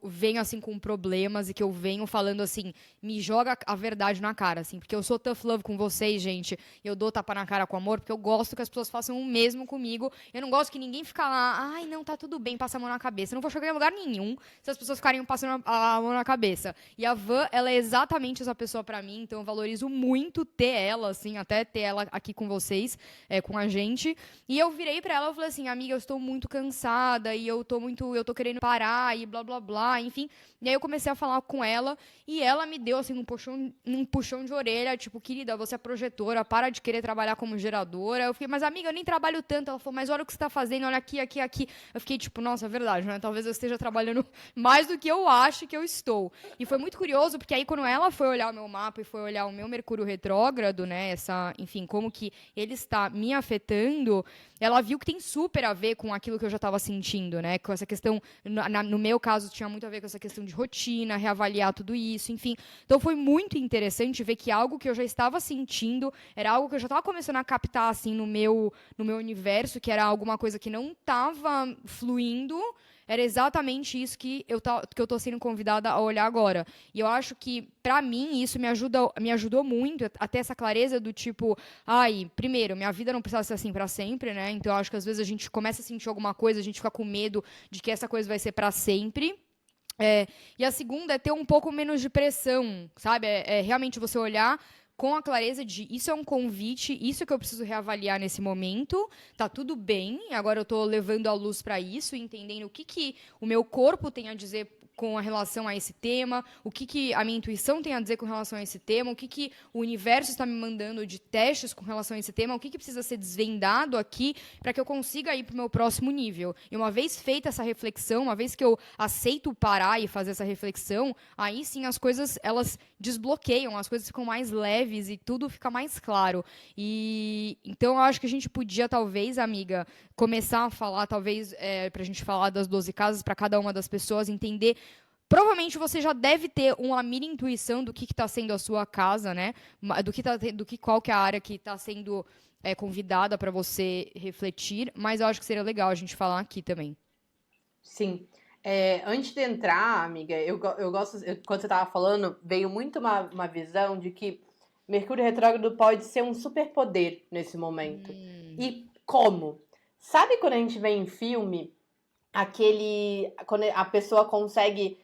venho, assim, com problemas e que eu venho falando, assim, me joga a verdade na cara, assim. Porque eu sou tough love com vocês, gente. Eu dou tapa na cara com amor, porque eu gosto que as pessoas façam o mesmo comigo. Eu não gosto que ninguém fique lá, ai, não, tá tudo bem, passa a mão na cabeça. Eu não vou chegar em lugar nenhum se as pessoas ficarem passando a mão na cabeça. E a Van, ela é exatamente essa pessoa pra mim, então eu valorizo muito ter ela, assim, até ter ela aqui com vocês, com a gente. E eu virei pra ela e falei assim, amiga, eu estou muito cansada e eu tô querendo parar e blá, blá, blá, enfim. E aí eu comecei a falar com ela e ela me deu, assim, um puxão de orelha, tipo, querida, você é projetora, para de querer trabalhar como geradora. Eu fiquei, mas amiga, eu nem trabalho tanto. Ela falou, mas olha o que você tá fazendo, olha aqui, aqui, aqui. Eu fiquei, tipo, nossa, é verdade, né? Talvez eu esteja trabalhando mais do que eu acho que eu estou. E foi muito curioso, porque aí quando ela foi olhar o meu mapa e foi olhar o meu Mercúrio retrógrado, né, enfim, como que ele está me afetando, ela viu que tem super a ver com aquilo que eu já estava sentindo, né, com essa questão, no meu caso, tinha muito a ver com essa questão de rotina, reavaliar tudo isso, enfim. Então foi muito interessante ver que algo que eu já estava sentindo, era algo que eu já estava começando a captar, assim, no meu universo, que era alguma coisa que não estava fluindo. Era exatamente isso que eu tô sendo convidada a olhar agora. E eu acho que, pra mim, isso me ajudou muito a ter essa clareza do tipo, ai, primeiro, minha vida não precisa ser assim pra sempre, né? Então eu acho que às vezes a gente começa a sentir alguma coisa, a gente fica com medo de que essa coisa vai ser pra sempre. E a segunda é ter um pouco menos de pressão, sabe? É realmente você olhar com a clareza de isso é um convite, isso que eu preciso reavaliar nesse momento, tá tudo bem, agora eu tô levando a luz para isso, entendendo o que o meu corpo tem a dizer com a relação a esse tema, o que a minha intuição tem a dizer com relação a esse tema, o que o universo está me mandando de testes com relação a esse tema, o que precisa ser desvendado aqui para que eu consiga ir para o meu próximo nível. E uma vez feita essa reflexão, uma vez que eu aceito parar e fazer essa reflexão, aí sim as coisas, elas desbloqueiam, as coisas ficam mais leves e tudo fica mais claro. E então eu acho que a gente podia, talvez, amiga, começar a falar, talvez, para a gente falar das 12 casas, para cada uma das pessoas entender. Provavelmente você já deve ter uma mini intuição do que está sendo a sua casa, né? Qual que é a área que está sendo convidada para você refletir, mas eu acho que seria legal a gente falar aqui também. Sim. Antes de entrar, amiga, eu gosto. Quando você estava falando, veio muito uma visão de que Mercúrio retrógrado pode ser um superpoder nesse momento. E como? Sabe quando a gente vê em filme quando a pessoa consegue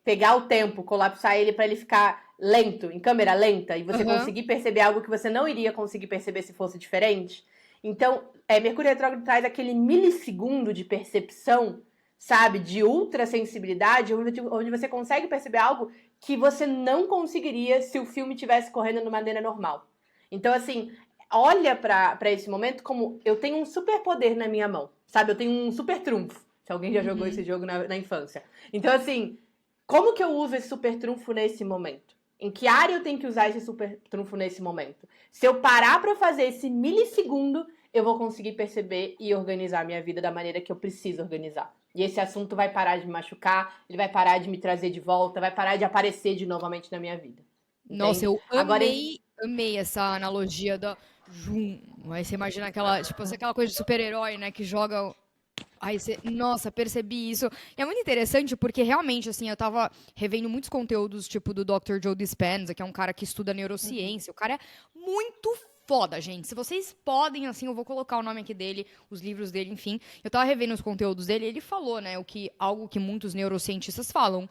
pegar o tempo, colapsar ele para ele ficar lento, em câmera lenta, e você conseguir perceber algo que você não iria conseguir perceber se fosse diferente? Então, Mercúrio retrógrado traz aquele milissegundo de percepção, sabe, de ultrassensibilidade, onde você consegue perceber algo que você não conseguiria se o filme tivesse correndo de maneira normal. Então, assim, olha para esse momento como eu tenho um superpoder na minha mão, sabe? Eu tenho um super trunfo, se alguém já jogou esse jogo na infância. Então, assim, como que eu uso esse super trunfo nesse momento? Em que área eu tenho que usar esse super trunfo nesse momento? Se eu parar para fazer esse milissegundo, eu vou conseguir perceber e organizar a minha vida da maneira que eu preciso organizar. E esse assunto vai parar de me machucar, ele vai parar de me trazer de volta, vai parar de aparecer de novamente na minha vida. Entende? Nossa, eu amei essa analogia da Jum. Aí você imagina aquela coisa de super-herói, né, que joga. Aí você, nossa, percebi isso. E é muito interessante porque realmente, assim, eu tava revendo muitos conteúdos, tipo do Dr. Joe Dispenza, que é um cara que estuda neurociência. O cara é muito foda, gente. Se vocês podem, assim, eu vou colocar o nome aqui dele, os livros dele, enfim. Eu tava revendo os conteúdos dele e ele falou, né, algo que muitos neurocientistas falam.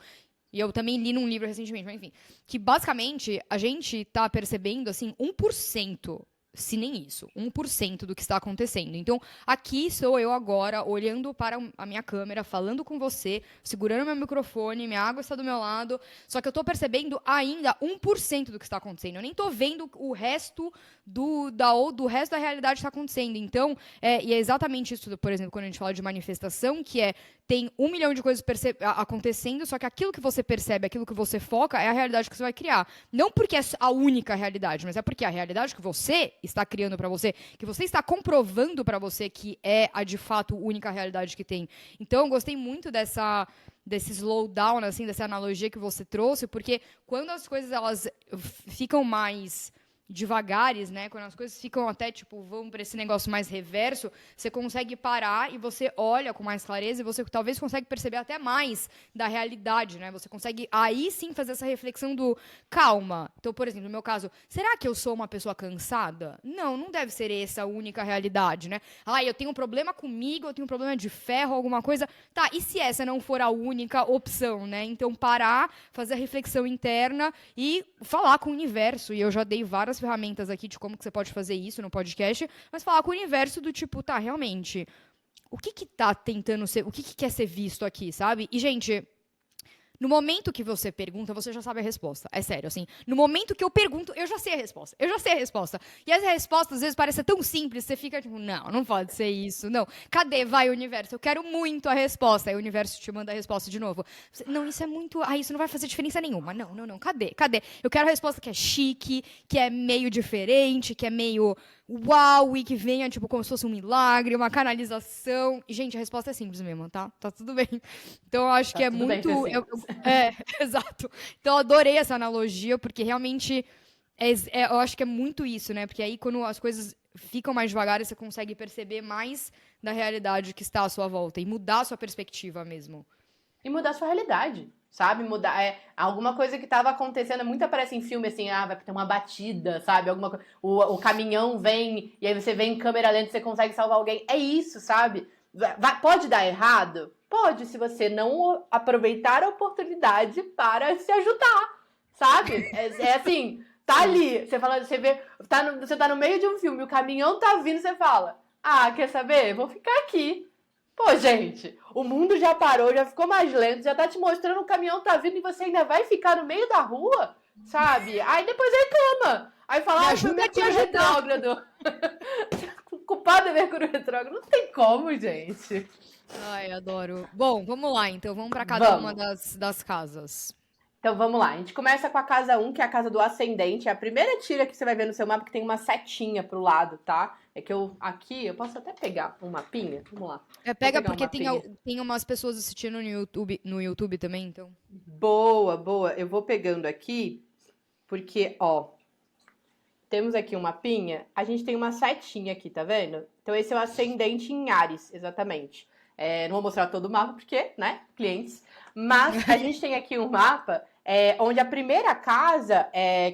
E eu também li num livro recentemente, mas enfim. Que basicamente a gente tá percebendo, assim, 1%. Se nem isso, 1% do que está acontecendo. Então, aqui sou eu agora, olhando para a minha câmera, falando com você, segurando meu microfone, minha água está do meu lado, só que eu estou percebendo ainda 1% do que está acontecendo. Eu nem estou vendo o resto do resto da realidade que está acontecendo. Então, e é exatamente isso, por exemplo, quando a gente fala de manifestação, que tem 1 milhão de coisas acontecendo, só que aquilo que você percebe, aquilo que você foca, é a realidade que você vai criar. Não porque é a única realidade, mas é porque é a realidade que você está criando para você, que você está comprovando para você que é a de fato única realidade que tem. Então, eu gostei muito desse slowdown, assim, dessa analogia que você trouxe, porque quando as coisas elas ficam mais devagares, né? Quando as coisas ficam até, tipo, vão para esse negócio mais reverso, você consegue parar e você olha com mais clareza e você talvez consegue perceber até mais da realidade, né? Você consegue aí sim fazer essa reflexão do calma. Então, por exemplo, no meu caso, será que eu sou uma pessoa cansada? Não, não deve ser essa a única realidade, né? Ah, eu tenho um problema comigo, eu tenho um problema de ferro, alguma coisa. Tá, e se essa não for a única opção, né? Então, parar, fazer a reflexão interna e falar com o universo. E eu já dei várias ferramentas aqui de como que você pode fazer isso no podcast, mas falar com o universo do tipo, tá, realmente, o que que tá tentando ser, o que que quer ser visto aqui, sabe? E, gente, no momento que você pergunta, você já sabe a resposta. É sério, assim. No momento que eu pergunto, eu já sei a resposta. Eu já sei a resposta. E essa resposta, às vezes, parece tão simples, você fica tipo, não pode ser isso, não. Cadê? Vai, universo. Eu quero muito a resposta. Aí o universo te manda a resposta de novo. Não, isso é muito... isso não vai fazer diferença nenhuma. Não. Cadê? Eu quero a resposta que é chique, que é meio diferente, que é meio... uau, e que venha, tipo, como se fosse um milagre, uma canalização. E, gente, a resposta é simples mesmo, tá? Tá tudo bem. Então, eu acho que é tudo bem ser muito... simples. Exato. Então, eu adorei essa analogia, porque realmente eu acho que é muito isso, né? Porque aí, quando as coisas ficam mais devagar, você consegue perceber mais da realidade que está à sua volta e mudar a sua perspectiva mesmo. E mudar sua realidade, sabe? Mudar alguma coisa que estava acontecendo, muito aparece em filme assim, vai ter uma batida, sabe? O caminhão vem e aí você vê em câmera lenta e você consegue salvar alguém. É isso, sabe? Pode dar errado? Pode, se você não aproveitar a oportunidade para se ajudar, sabe? É assim, tá ali, você fala, você tá no meio de um filme, o caminhão tá vindo, você fala, quer saber? Vou ficar aqui. Pô, gente, o mundo já parou, já ficou mais lento, já tá te mostrando o caminhão tá vindo e você ainda vai ficar no meio da rua, sabe? Aí depois reclama. Aí fala, foi Mercúrio retrógrado. O culpado é Mercúrio retrógrado. Não tem como, gente. Ai, adoro. Bom, vamos lá, então. Vamos para cada uma das casas. Então vamos lá. A gente começa com a casa 1, que é a casa do ascendente. É a primeira tira que você vai ver no seu mapa, que tem uma setinha pro lado, tá? É que eu posso até pegar um mapinha. Vamos lá. Pega porque tem umas pessoas assistindo no YouTube também, então. Boa. Eu vou pegando aqui, porque, temos aqui um mapinha. A gente tem uma setinha aqui, tá vendo? Então esse é o ascendente em Áries, exatamente. Não vou mostrar todo o mapa, porque, né, clientes. Mas a gente tem aqui um mapa onde a primeira casa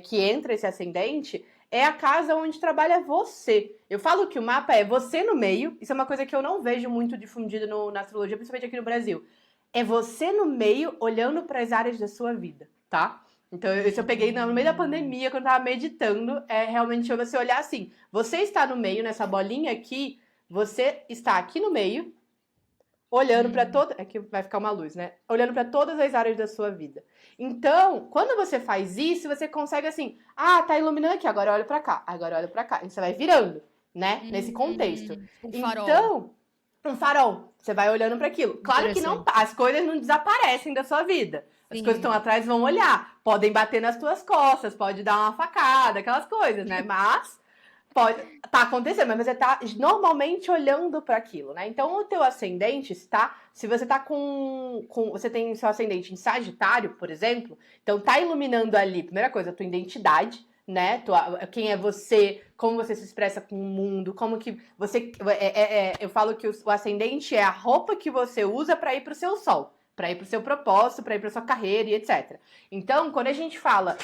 que entra esse ascendente é a casa onde trabalha você. Eu falo que o mapa é você no meio. Isso é uma coisa que eu não vejo muito difundida na astrologia, principalmente aqui no Brasil. É você no meio, olhando para as áreas da sua vida, tá? Então, isso eu peguei no meio da pandemia, quando eu tava meditando, realmente você olhar assim. Você está no meio, nessa bolinha aqui, você está aqui no meio, olhando para aqui vai ficar uma luz, né? Olhando para todas as áreas da sua vida. Então, quando você faz isso, você consegue assim, tá iluminando aqui, agora eu olho para cá, agora eu olho para cá. E você vai virando, né? Nesse contexto. Um farol. Então, um farol. Você vai olhando para aquilo. Claro que as coisas não desaparecem da sua vida. As coisas que estão atrás vão olhar. Podem bater nas tuas costas, pode dar uma facada, aquelas coisas, né? Mas tá acontecendo, mas você tá normalmente olhando para aquilo, né? Então, o teu ascendente se você tá você tem seu ascendente em Sagitário, por exemplo, então tá iluminando ali, primeira coisa, a tua identidade, né? Quem é você, como você se expressa com o mundo, como que você... eu falo que o ascendente é a roupa que você usa para ir pro seu sol, para ir pro seu propósito, para ir pra sua carreira e etc. Então, quando a gente fala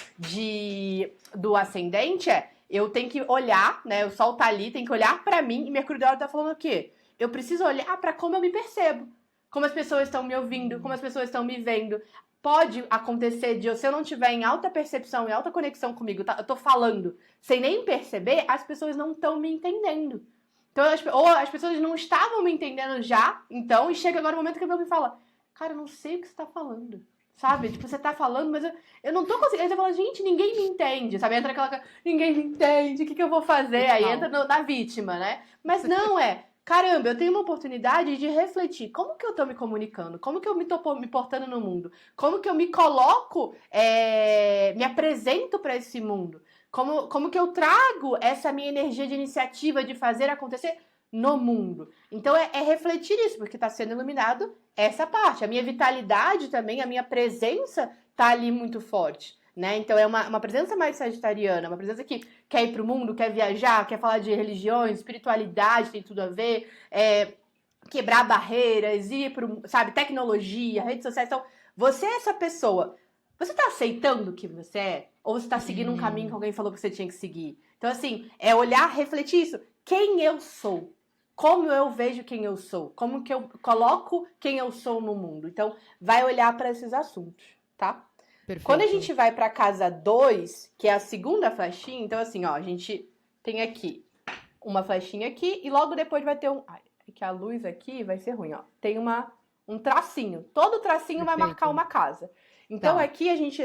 do ascendente, eu tenho que olhar, né? O sol tá ali, tem que olhar pra mim, e Mercúrio tá falando o quê? Eu preciso olhar pra como eu me percebo. Como as pessoas estão me ouvindo, como as pessoas estão me vendo. Pode acontecer se eu não tiver em alta percepção, em alta conexão comigo, eu tô falando sem nem perceber, as pessoas não estão me entendendo. Então, ou as pessoas não estavam me entendendo já, então, e chega agora o momento que eu me fala, cara, eu não sei o que você tá falando. Sabe? Tipo, você tá falando, mas eu não tô conseguindo. Aí você fala, gente, ninguém me entende. Sabe? Entra aquela... Ninguém me entende, o que eu vou fazer? Aí entra na vítima, né? Mas não caramba, eu tenho uma oportunidade de refletir. Como que eu tô me comunicando? Como que eu tô me portando no mundo? Como que eu me coloco, me apresento para esse mundo? Como que eu trago essa minha energia de iniciativa, de fazer acontecer no mundo? Então, é refletir isso, porque tá sendo iluminado essa parte. A minha vitalidade também, a minha presença tá ali muito forte. né? Então é uma presença mais sagitariana, uma presença que quer ir pro mundo, quer viajar, quer falar de religiões, espiritualidade, tem tudo a ver, quebrar barreiras, ir pro, sabe, tecnologia, redes sociais. Então, você é essa pessoa. Você tá aceitando o que você é? Ou você tá seguindo um caminho que alguém falou que você tinha que seguir? Então, assim, é olhar, refletir isso. Quem eu sou? Como eu vejo quem eu sou? Como que eu coloco quem eu sou no mundo? Então, vai olhar para esses assuntos, tá? Perfeito. Quando a gente vai para casa 2, que é a segunda flechinha, então assim, ó, a gente tem aqui uma flechinha aqui e logo depois vai ter Ai, é que a luz aqui vai ser ruim, ó. Tem um tracinho. Todo tracinho vai marcar uma casa. Então aqui a gente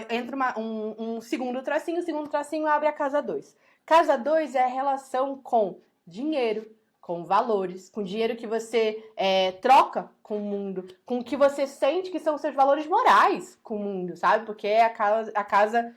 entra um segundo tracinho, o segundo tracinho abre a casa 2. Casa 2 é a relação com dinheiro, com valores, com dinheiro que você troca com o mundo, com o que você sente que são os seus valores morais com o mundo, sabe? Porque é a casa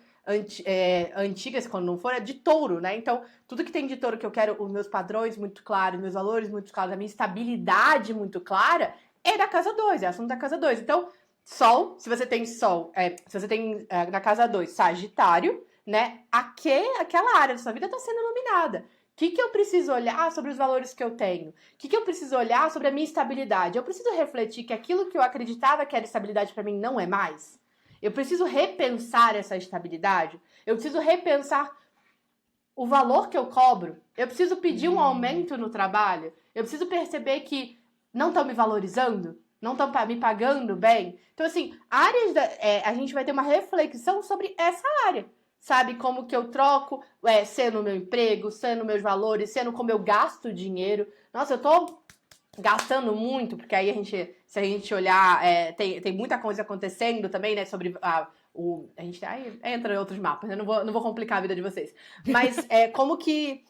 antiga, quando não for, é de touro, né? Então, tudo que tem de touro que eu quero, os meus padrões muito claros, meus valores muito claros, a minha estabilidade muito clara, é da casa 2, é assunto da casa 2. Então, Sol, se você tem Sol, se você tem na casa 2, Sagitário, né? Aquela área da sua vida está sendo iluminada. O que eu preciso olhar sobre os valores que eu tenho? O que eu preciso olhar sobre a minha estabilidade? Eu preciso refletir que aquilo que eu acreditava que era estabilidade para mim não é mais? Eu preciso repensar essa estabilidade? Eu preciso repensar o valor que eu cobro? Eu preciso pedir um aumento no trabalho? Eu preciso perceber que não estão me valorizando? Não estão me pagando bem? Então, assim, a gente vai ter uma reflexão sobre essa área. Sabe, como que eu troco, sendo o meu emprego, sendo meus valores, sendo como eu gasto dinheiro. Nossa, eu tô gastando muito, porque aí se a gente olhar, tem muita coisa acontecendo também, né, sobre a gente entra em outros mapas, né? Não vou complicar a vida de vocês. Mas como que...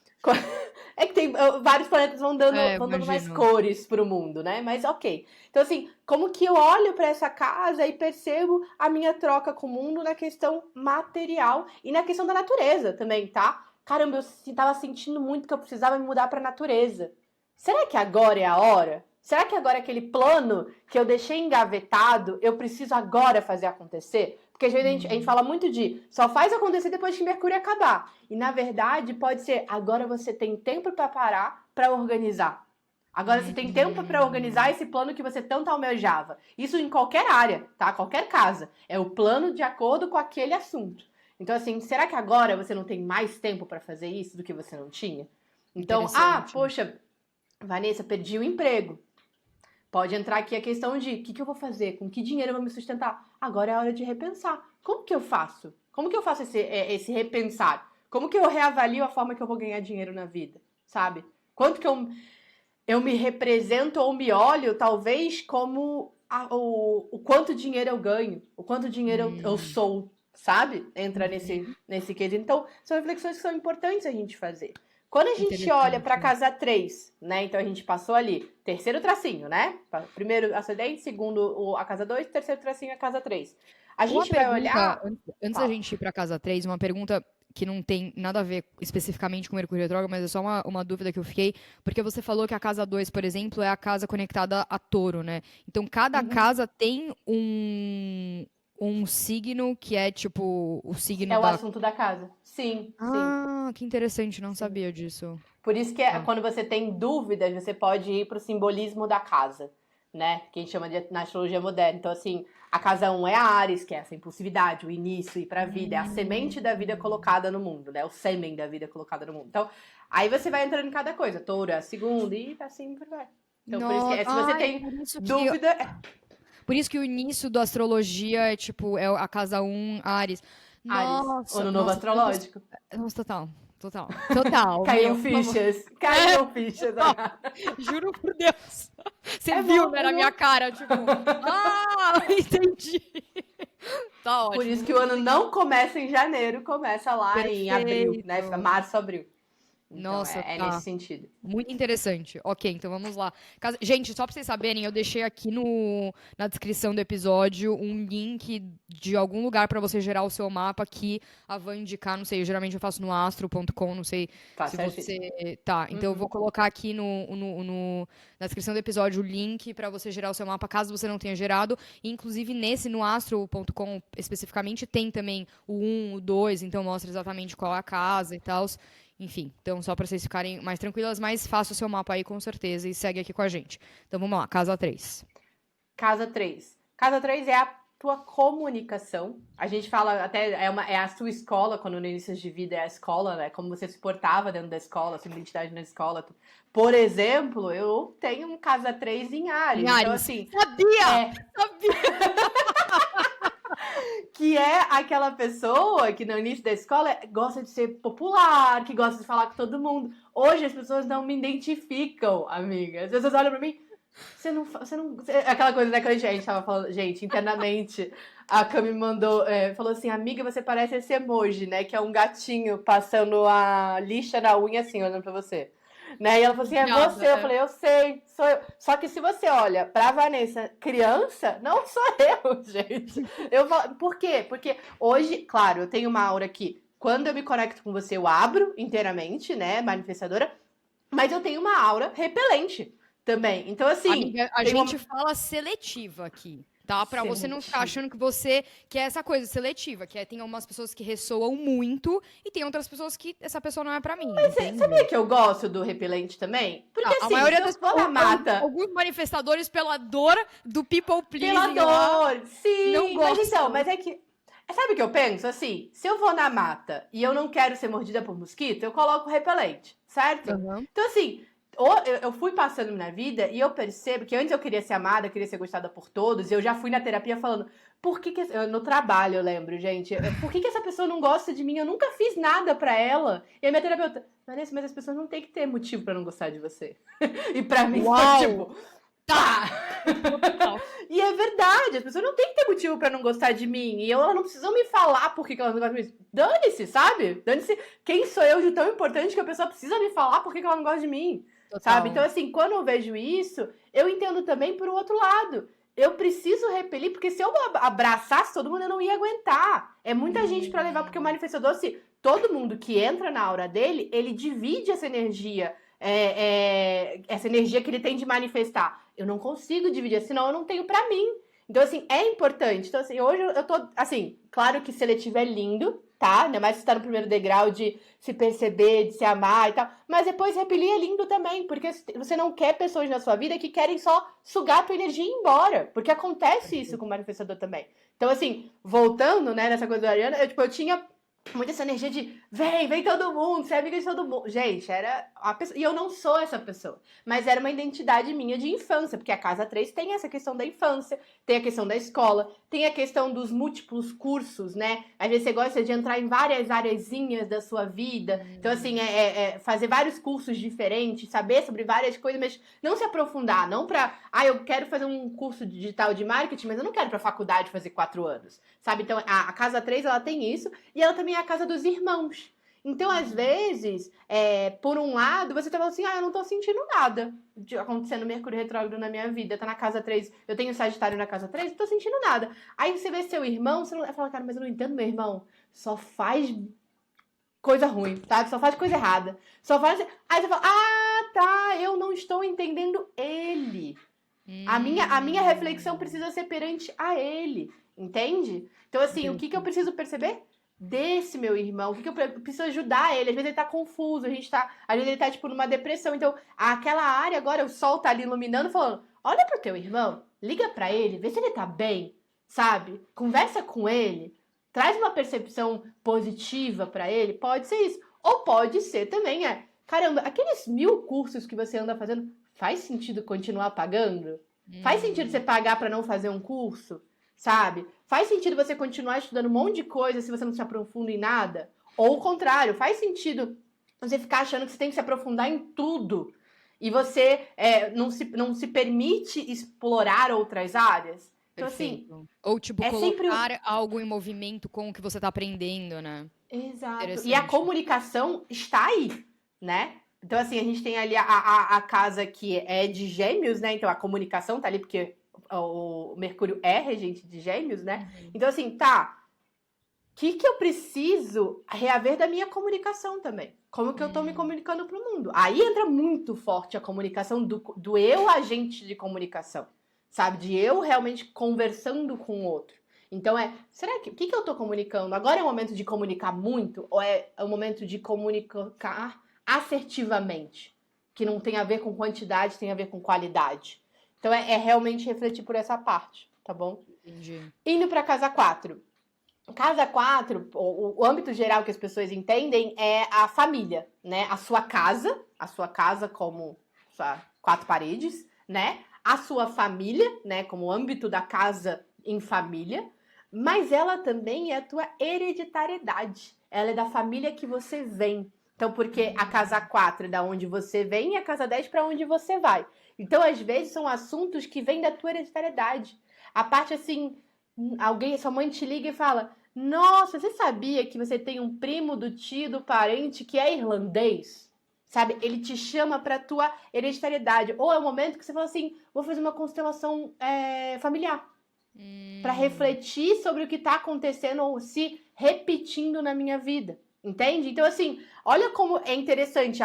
É que tem vários planetas vão dando mais cores pro mundo, né? Mas ok. Então, assim, como que eu olho para essa casa e percebo a minha troca com o mundo na questão material e na questão da natureza também, tá? Caramba, eu tava sentindo muito que eu precisava me mudar pra natureza. Será que agora é a hora? Será que agora aquele plano que eu deixei engavetado, eu preciso agora fazer acontecer? Porque às vezes a gente fala muito de só faz acontecer depois que Mercúrio acabar. E na verdade pode ser agora você tem tempo para parar para organizar. Agora você tem tempo para organizar esse plano que você tanto almejava. Isso em qualquer área, tá? Qualquer casa. É o plano de acordo com aquele assunto. Então assim, será que agora você não tem mais tempo para fazer isso do que você não tinha? Então, poxa, Vanessa, perdi o emprego. Pode entrar aqui a questão de o que eu vou fazer? Com que dinheiro eu vou me sustentar? Agora é a hora de repensar. Como que eu faço? Como que eu faço esse repensar? Como que eu reavalio a forma que eu vou ganhar dinheiro na vida? Sabe? Quanto que eu me represento ou me olho, talvez, como o quanto dinheiro eu ganho, o quanto dinheiro eu sou, sabe? Entra nesse quesito. Então, são reflexões que são importantes a gente fazer. Quando a gente olha para casa 3, né? Então a gente passou ali, terceiro tracinho, né? Primeiro ascendente, segundo a casa 2, terceiro tracinho a casa 3. A gente vai olhar... Antes da gente ir para casa 3, uma pergunta que não tem nada a ver especificamente com Mercúrio retrógrado, mas é só uma dúvida que eu fiquei, porque você falou que a casa 2, por exemplo, é a casa conectada a Touro, né? Então cada casa tem um signo que é tipo o signo o assunto da casa. Sim, sim. Que interessante, não sabia disso. Por isso que quando você tem dúvidas, você pode ir pro simbolismo da casa, né? Que a gente chama na astrologia moderna. Então, assim, a casa 1 é a Áries, que é essa impulsividade, o início, ir pra vida. É a semente da vida colocada no mundo, né? O sêmen da vida colocada no mundo. Então, aí você vai entrando em cada coisa. Touro é a segunda e assim por vai. Então, por isso que se você tem dúvida... Por isso que o início da astrologia é tipo, é a casa 1, Áries. Nossa, o novo astrológico. Nossa, total. Caiu fichas. Juro por Deus. Você viu, né, na minha cara, tipo, entendi. Tá ótimo. Por isso que o ano não começa em janeiro, começa lá em abril, né? Março, abril. Então, Nossa, é tá. nesse sentido. Muito interessante. Ok, então vamos lá. Gente, só pra vocês saberem, eu deixei aqui na descrição do episódio um link de algum lugar pra você gerar o seu mapa que a Van indicar, não sei, geralmente eu faço no astro.com, não sei Tá se certinho. você... Tá, então eu vou colocar aqui na descrição do episódio o link pra você gerar o seu mapa, caso você não tenha gerado. Inclusive, no astro.com especificamente, tem também o 1, o 2, então mostra exatamente qual é a casa e tal. Enfim, então só para vocês ficarem mais tranquilas, mas faça o seu mapa aí com certeza e segue aqui com a gente. Então vamos lá, casa 3. Casa 3. Casa 3 é a tua comunicação. A gente fala até, é a sua escola, quando no início de vida é a escola, né? Como você se portava dentro da escola, sua identidade na escola. Por exemplo, eu tenho um casa 3 em Áries. Então, assim. Sabia! Que é aquela pessoa que no início da escola gosta de ser popular, que gosta de falar com todo mundo. Hoje as pessoas não me identificam, amiga. As pessoas olham pra mim, aquela coisa, né, que a gente tava falando, gente, internamente, a Cami mandou, falou assim, amiga, você parece esse emoji, né, que é um gatinho passando a lixa na unha assim, olhando pra você. Né? E ela falou assim, é você. Eu falei, eu sei, sou eu. Só que se você olha pra Vanessa criança, não sou eu, gente. Por quê? Porque hoje, claro, eu tenho uma aura que, quando eu me conecto com você, eu abro inteiramente, né, manifestadora, mas eu tenho uma aura repelente também. Então, assim... Amiga, a gente fala seletiva aqui, tá? Pra você não ficar achando que você quer essa coisa seletiva, que tem algumas pessoas que ressoam muito e tem outras pessoas que essa pessoa não é pra mim. Mas sabia que eu gosto do repelente também? Porque assim, a maioria se eu for na mata... Alguns manifestadores pela dor do people pleasing pela dor, sim. Não gosto. Mas então, mas é que... Sabe o que eu penso? Assim, se eu vou na mata e eu não quero ser mordida por mosquito, eu coloco repelente, certo? Então, assim... Eu fui passando na vida e eu percebo que antes eu queria ser amada, queria ser gostada por todos, e eu já fui na terapia falando, por que no trabalho eu lembro, gente, por que essa pessoa não gosta de mim? Eu nunca fiz nada pra ela. E a minha terapeuta, Vanessa, mas as pessoas não têm que ter motivo pra não gostar de você. E pra mim foi tipo, tá! E é verdade, as pessoas não têm que ter motivo pra não gostar de mim. E elas não precisam me falar por que elas não gostam de mim. Dane-se, sabe? Dane-se quem sou eu de tão importante que a pessoa precisa me falar por que ela não gosta de mim. Total. Sabe? Então, assim, quando eu vejo isso, eu entendo também por um outro lado. Eu preciso repelir, porque se eu abraçasse todo mundo, eu não ia aguentar. É muita gente pra levar, porque o manifestador, se todo mundo que entra na aura dele, ele divide essa energia. Essa energia que ele tem de manifestar. Eu não consigo dividir, senão eu não tenho pra mim. Então, assim, é importante. Então, assim, hoje eu tô, assim, claro que seletivo é lindo, tá? Ainda mais se tá no primeiro degrau de se perceber, de se amar e tal. Mas depois repelir é lindo também, porque você não quer pessoas na sua vida que querem só sugar a tua energia e ir embora. Porque acontece isso com o manifestador também. Então, assim, voltando, né, nessa coisa da Ariana, eu tinha muito essa energia de vem todo mundo, você é amiga de todo mundo. Gente, era a pessoa, e eu não sou essa pessoa, mas era uma identidade minha de infância, porque a Casa 3 tem essa questão da infância, tem a questão da escola, tem a questão dos múltiplos cursos, né? Às vezes você gosta de entrar em várias areazinhas da sua vida, então assim, fazer vários cursos diferentes, saber sobre várias coisas, mas não se aprofundar, não pra, eu quero fazer um curso digital de marketing, mas eu não quero ir pra faculdade fazer 4 anos, sabe? Então a Casa 3, ela tem isso, e ela também é a casa dos irmãos. Então, às vezes, por um lado, você tá falando assim, eu não tô sentindo nada acontecendo Mercúrio retrógrado na minha vida, tá na casa 3, eu tenho Sagitário na casa 3, não tô sentindo nada. Aí você vê seu irmão, você fala, cara, mas eu não entendo meu irmão, só faz coisa ruim, sabe? Só faz coisa errada. Aí você fala, tá, eu não estou entendendo ele. A minha reflexão precisa ser perante a ele, entende? Então, assim, o que eu preciso perceber? Desse meu irmão, o que eu preciso ajudar ele? Às vezes ele tá confuso, às vezes ele tá, tipo, numa depressão. Então, aquela área agora, o sol tá ali iluminando, falando, olha pro teu irmão, liga pra ele, vê se ele tá bem, sabe? Conversa com ele, traz uma percepção positiva pra ele, pode ser isso. Ou pode ser também, caramba, aqueles 1000 cursos que você anda fazendo, faz sentido continuar pagando? Faz sentido você pagar pra não fazer um curso? Sabe? Faz sentido você continuar estudando um monte de coisa se você não se aprofunda em nada? Ou o contrário, faz sentido você ficar achando que você tem que se aprofundar em tudo e você não se permite explorar outras áreas? Então, Perfeito. assim... Ou, tipo, colocar algo em movimento com o que você tá aprendendo, né? Exato. E a comunicação está aí. né? Então, assim, a gente tem ali a casa que é de Gêmeos, né? Então, a comunicação tá ali, porque o Mercúrio é regente de Gêmeos, né? Então, assim, tá. O que eu preciso reaver da minha comunicação também? Como que eu tô me comunicando pro mundo? Aí entra muito forte a comunicação do eu agente de comunicação, sabe? De eu realmente conversando com o outro. Então será que, o que eu tô comunicando? Agora é o momento de comunicar muito ou é o momento de comunicar assertivamente? Que não tem a ver com quantidade, tem a ver com qualidade. Então é realmente refletir por essa parte, tá bom? Entendi. Indo pra casa 4. Casa 4, o âmbito geral que as pessoas entendem é a família, né? A sua casa como 4 paredes, né? A sua família, né? Como âmbito da casa em família, mas ela também é a tua hereditariedade. Ela é da família que você vem. Então, porque a casa 4 é da onde você vem e a casa 10 para onde você vai. Então, às vezes, são assuntos que vêm da tua hereditariedade. A parte assim, sua mãe te liga e fala: nossa, você sabia que você tem um primo do tio, do parente que é irlandês? Sabe? Ele te chama pra tua hereditariedade. Ou é o momento que você fala assim: vou fazer uma constelação familiar. Pra refletir sobre o que tá acontecendo ou se repetindo na minha vida. Entende? Então, assim, olha como é interessante.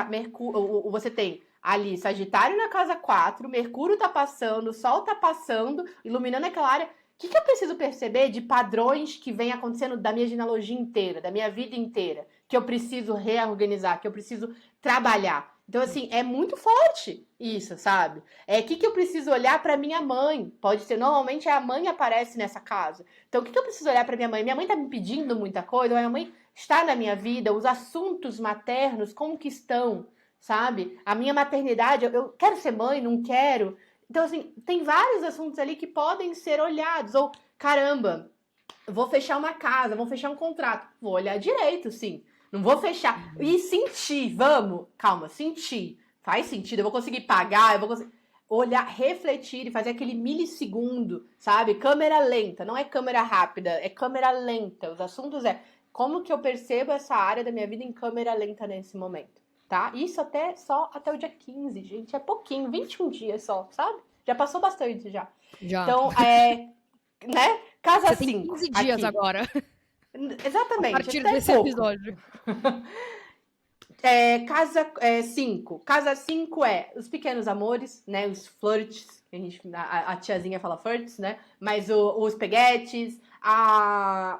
Você tem ali Sagitário na casa 4, Mercúrio tá passando, Sol tá passando, iluminando aquela área. O que eu preciso perceber de padrões que vem acontecendo da minha genealogia inteira, da minha vida inteira, que eu preciso reorganizar, que eu preciso trabalhar? Então, assim, é muito forte isso, sabe? O que eu preciso olhar para minha mãe? Pode ser, normalmente a mãe aparece nessa casa. Então, o que eu preciso olhar para minha mãe? Minha mãe tá me pedindo muita coisa, ou minha mãe está na minha vida, os assuntos maternos, como que estão, sabe? A minha maternidade, eu quero ser mãe, não quero. Então, assim, tem vários assuntos ali que podem ser olhados. Ou, caramba, vou fechar uma casa, vou fechar um contrato. Vou olhar direito, sim. Não vou fechar. E sentir, vamos. Calma, sentir. Faz sentido, eu vou conseguir pagar, eu vou conseguir olhar, refletir e fazer aquele milissegundo, sabe? Câmera lenta, não é câmera rápida, é câmera lenta. Os assuntos como que eu percebo essa área da minha vida em câmera lenta nesse momento. Tá? Isso só até o dia 15, gente. É pouquinho, 21 dias só, sabe? Já passou bastante já. Já. Então, né? Casa 5. Você tem 15 dias aqui. agora. Exatamente. A partir até desse pouco. episódio. Casa 5. Casa 5 é os pequenos amores, né? Os flirts. A tiazinha fala flirts, né? Mas os peguetes, a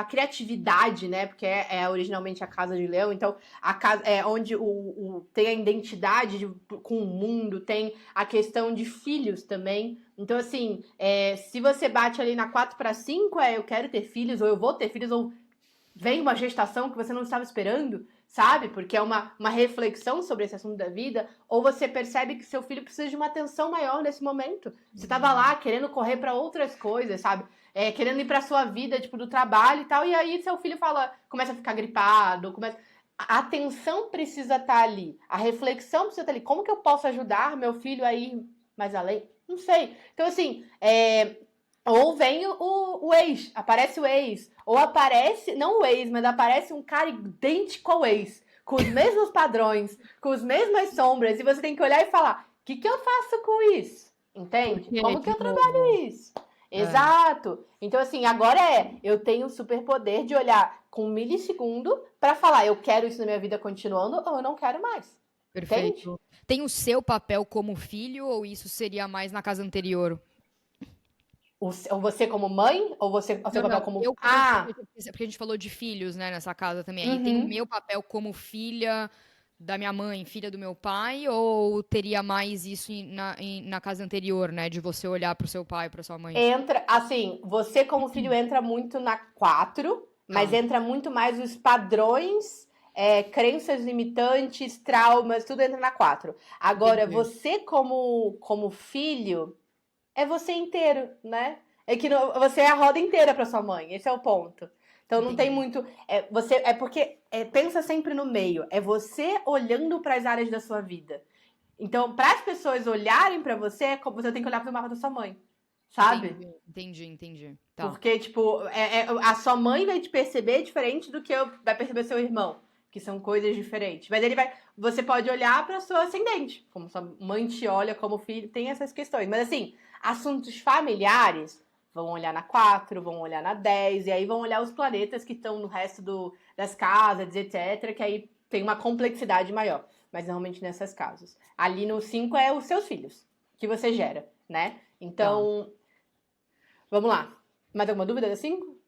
criatividade, né? Porque é originalmente a casa de leão. Então, a casa é onde tem a identidade com o mundo, tem a questão de filhos também. Então, assim, se você bate ali na 4 para 5, eu quero ter filhos, ou eu vou ter filhos, ou vem uma gestação que você não estava esperando, sabe? Porque é uma reflexão sobre esse assunto da vida, ou você percebe que seu filho precisa de uma atenção maior nesse momento. Você estava lá querendo correr para outras coisas, sabe? Querendo ir para sua vida, tipo, do trabalho e tal, e aí seu filho começa a ficar gripado, a atenção precisa estar ali, a reflexão precisa estar ali. Como que eu posso ajudar meu filho a ir mais além? Não sei. Então, assim, ou vem o ex, aparece o ex. Ou aparece, não o ex, mas aparece um cara idêntico ao ex. Com os mesmos padrões, com as mesmas sombras. E você tem que olhar e falar: o que eu faço com isso? Entende? Como que eu trabalho isso? Exato. Então, assim, agora eu tenho o superpoder de olhar com 1 milissegundo pra falar: eu quero isso na minha vida continuando ou eu não quero mais. Perfeito. Entende? Tem o seu papel como filho ou isso seria mais na casa anterior? Ou você como mãe? Ou você o seu papel como... Porque a gente falou de filhos, né, nessa casa também. Aí tem o meu papel como filha da minha mãe, filha do meu pai, ou teria mais isso na casa anterior, né, de você olhar pro seu pai, pra sua mãe? Entra, assim, você como filho entra muito na 4, mas entra muito mais os padrões, crenças limitantes, traumas, tudo entra na 4. Agora, você como filho... é você inteiro, né? É que você é a roda inteira para sua mãe, esse é o ponto. Então não tem muito... porque pensa sempre no meio, é você olhando para as áreas da sua vida. Então, para as pessoas olharem para você, você tem que olhar para o mapa da sua mãe, sabe? Entendi. Tá. Porque, tipo, a sua mãe vai te perceber diferente do que vai perceber seu irmão. que são coisas diferentes. Mas você pode olhar para sua ascendente, como sua mãe te olha como filho, tem essas questões. Mas assim, assuntos familiares, vão olhar na 4, vão olhar na 10, e aí vão olhar os planetas que estão no resto das casas, etc., que aí tem uma complexidade maior. Mas normalmente nessas casas. Ali no 5 é os seus filhos, que você gera, né? Então, vamos lá. Mais alguma dúvida da 5?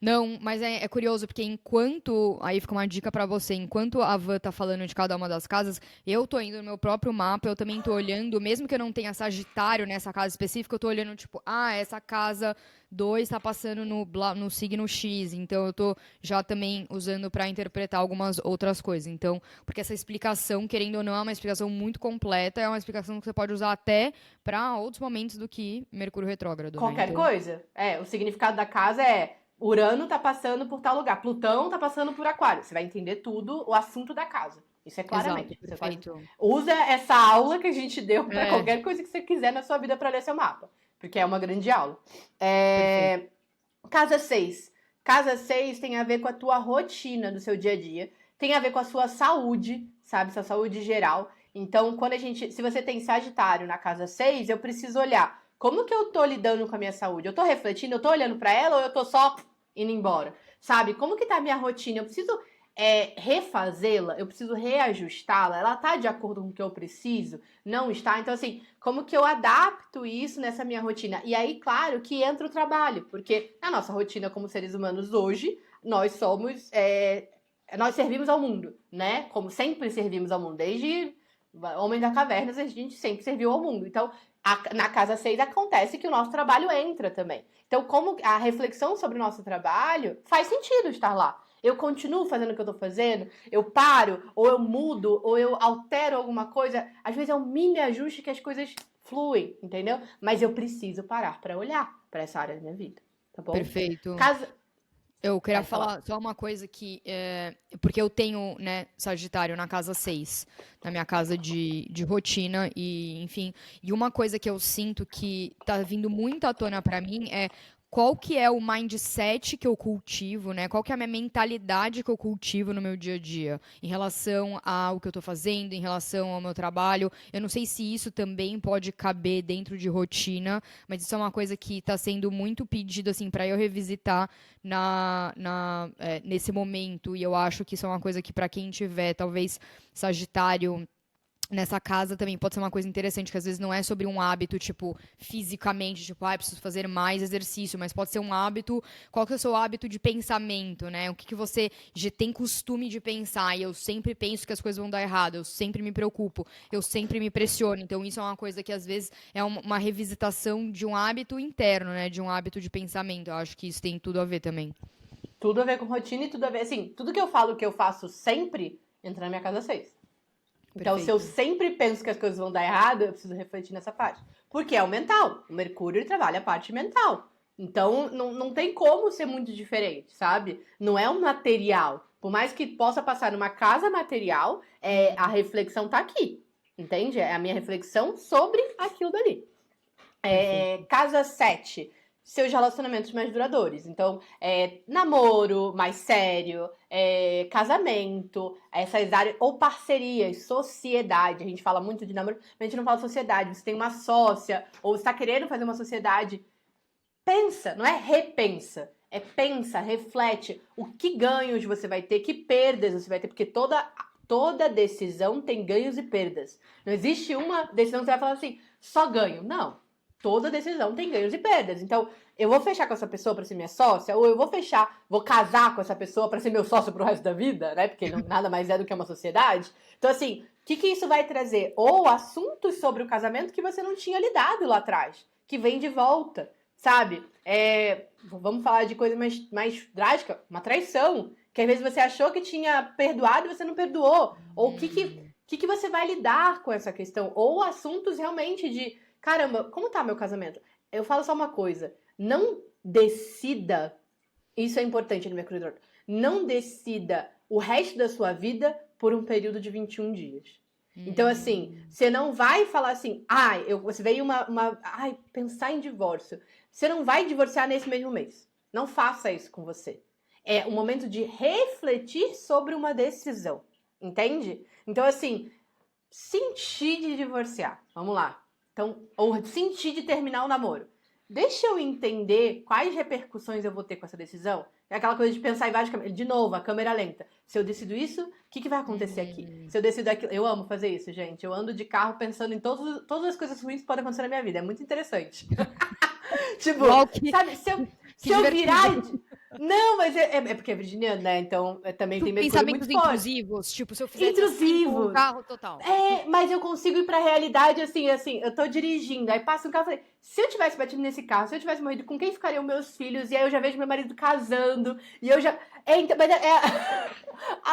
Não, mas é curioso, porque enquanto. Aí fica uma dica pra você. Enquanto a Van tá falando de cada uma das casas, eu tô indo no meu próprio mapa, eu também tô olhando, mesmo que eu não tenha Sagitário nessa casa específica, eu tô olhando, tipo, essa casa 2 tá passando no signo X. Então eu tô já também usando pra interpretar algumas outras coisas. Então, porque essa explicação, querendo ou não, é uma explicação muito completa, é uma explicação que você pode usar até pra outros momentos do que Mercúrio retrógrado. Qualquer né? coisa. O significado da casa é Urano tá passando por tal lugar, Plutão tá passando por Aquário. Você vai entender tudo, o assunto da casa. Isso é claramente. Exato, perfeito. Usa essa aula que a gente deu para É. qualquer coisa que você quiser na sua vida para ler seu mapa. Porque é uma grande aula. Perfeito. Casa 6. Casa 6 tem a ver com a tua rotina do seu dia a dia. Tem a ver com a sua saúde, sabe? Sua saúde geral. Então, se você tem Sagitário na casa 6, eu preciso olhar como que eu tô lidando com a minha saúde. Eu tô refletindo, eu tô olhando para ela ou eu tô só indo embora? Sabe? Como que tá a minha rotina? Eu preciso refazê-la, eu preciso reajustá-la, ela tá de acordo com o que eu preciso? Não está? Então, assim, como que eu adapto isso nessa minha rotina? E aí, claro, que entra o trabalho, porque na nossa rotina como seres humanos hoje, nós servimos ao mundo, né? Como sempre servimos ao mundo, desde Homem da Caverna, a gente sempre serviu ao mundo. Então, na casa 6 acontece que o nosso trabalho entra também. Então, como a reflexão sobre o nosso trabalho faz sentido estar lá. Eu continuo fazendo o que eu tô fazendo, eu paro, ou eu mudo, ou eu altero alguma coisa. Às vezes é um mini ajuste que as coisas fluem, entendeu? Mas eu preciso parar para olhar para essa área da minha vida, tá bom? Perfeito. Casa... Eu queria Pode falar. falar só uma coisa que. Porque eu tenho, né, Sagitário na casa 6, na minha casa de rotina, e, enfim. E uma coisa que eu sinto que tá vindo muito à tona pra mim é qual que é o mindset que eu cultivo, né? Qual que é a minha mentalidade que eu cultivo no meu dia a dia, em relação ao que eu tô fazendo, em relação ao meu trabalho. Eu não sei se isso também pode caber dentro de rotina, mas isso é uma coisa que tá sendo muito pedido, assim, pra eu revisitar nesse momento, e eu acho que isso é uma coisa que para quem tiver talvez Sagitário nessa casa também pode ser uma coisa interessante, que às vezes não é sobre um hábito, tipo, fisicamente, tipo, preciso fazer mais exercício, mas pode ser um hábito, qual que é o seu hábito de pensamento, né? O que você já tem costume de pensar, e eu sempre penso que as coisas vão dar errado, eu sempre me preocupo, eu sempre me pressiono, então isso é uma coisa que às vezes é uma revisitação de um hábito interno, né? De um hábito de pensamento, eu acho que isso tem tudo a ver também. Tudo a ver com rotina e tudo a ver, assim, tudo que eu falo que eu faço sempre entra na minha casa 6. Então, se eu sempre penso que as coisas vão dar errado, eu preciso refletir nessa parte. Porque é o mental. O Mercúrio ele trabalha a parte mental. Então, não tem como ser muito diferente, sabe? Não é um material. Por mais que possa passar numa casa material, a reflexão tá aqui. Entende? É a minha reflexão sobre aquilo dali. Casa 7. Seus relacionamentos mais duradouros. Então, namoro mais sério, casamento, essas áreas, ou parcerias, sociedade. A gente fala muito de namoro, mas a gente não fala sociedade. Você tem uma sócia, ou você está querendo fazer uma sociedade. Pensa, não é repensa. É pensa, reflete. O que ganhos você vai ter, que perdas você vai ter, porque toda decisão tem ganhos e perdas. Não existe uma decisão que você vai falar assim, só ganho. Não. Toda decisão tem ganhos e perdas. Então, eu vou fechar com essa pessoa para ser minha sócia, ou eu vou casar com essa pessoa para ser meu sócio pro resto da vida, né? Porque nada mais é do que uma sociedade. Então, assim, o que isso vai trazer? Ou assuntos sobre o casamento que você não tinha lidado lá atrás, que vem de volta, sabe? Vamos falar de coisa mais drástica, uma traição, que às vezes você achou que tinha perdoado e você não perdoou. Ou o que você vai lidar com essa questão? Ou assuntos realmente de caramba, como tá meu casamento? Eu falo só uma coisa. Não decida, isso é importante no Mercúrio retrógrado, não decida o resto da sua vida por um período de 21 dias. Então, assim, você não vai falar assim, você veio pensar em divórcio. Você não vai divorciar nesse mesmo mês. Não faça isso com você. É um momento de refletir sobre uma decisão, entende? Então, assim, sentir de divorciar, vamos lá. Então, ou sentir de terminar o namoro. Deixa eu entender quais repercussões eu vou ter com essa decisão. É aquela coisa de pensar em várias câmeras. De novo, a câmera lenta. Se eu decido isso, o que vai acontecer aqui? Se eu decido aquilo... Eu amo fazer isso, gente. Eu ando de carro pensando em todas as coisas ruins que podem acontecer na minha vida. É muito interessante. Tipo, sabe, se eu virar... Não, mas é porque é virginiano, né? Então também tem medo muito forte. Pensamentos intrusivos, tipo, se eu fizer intrusivos. Assim, com o carro total. Mas eu consigo ir pra realidade assim, eu tô dirigindo, aí passa um carro e falei, se eu tivesse batido nesse carro, se eu tivesse morrido, com quem ficariam meus filhos? E aí eu já vejo meu marido casando, e eu já...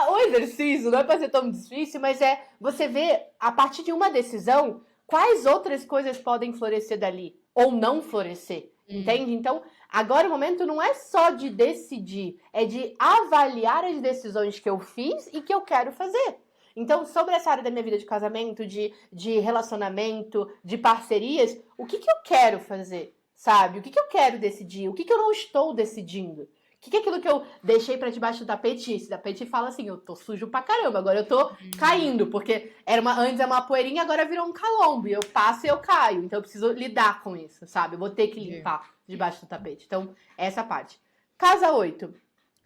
o exercício não é pra ser tão difícil, mas você vê, a partir de uma decisão, quais outras coisas podem florescer dali, ou não florescer, entende? Então, agora o momento não é só de decidir, é de avaliar as decisões que eu fiz e que eu quero fazer. Então, sobre essa área da minha vida de casamento, de relacionamento, de parcerias, o que eu quero fazer, sabe? O que eu quero decidir? O que eu não estou decidindo? O que é aquilo que eu deixei pra debaixo do tapete? Esse tapete fala assim, eu tô sujo pra caramba, agora eu tô caindo, porque antes era uma poeirinha, agora virou um calombo, e eu passo e eu caio, então eu preciso lidar com isso, sabe? Eu vou ter que limpar debaixo do tapete. Então, essa parte. Casa 8.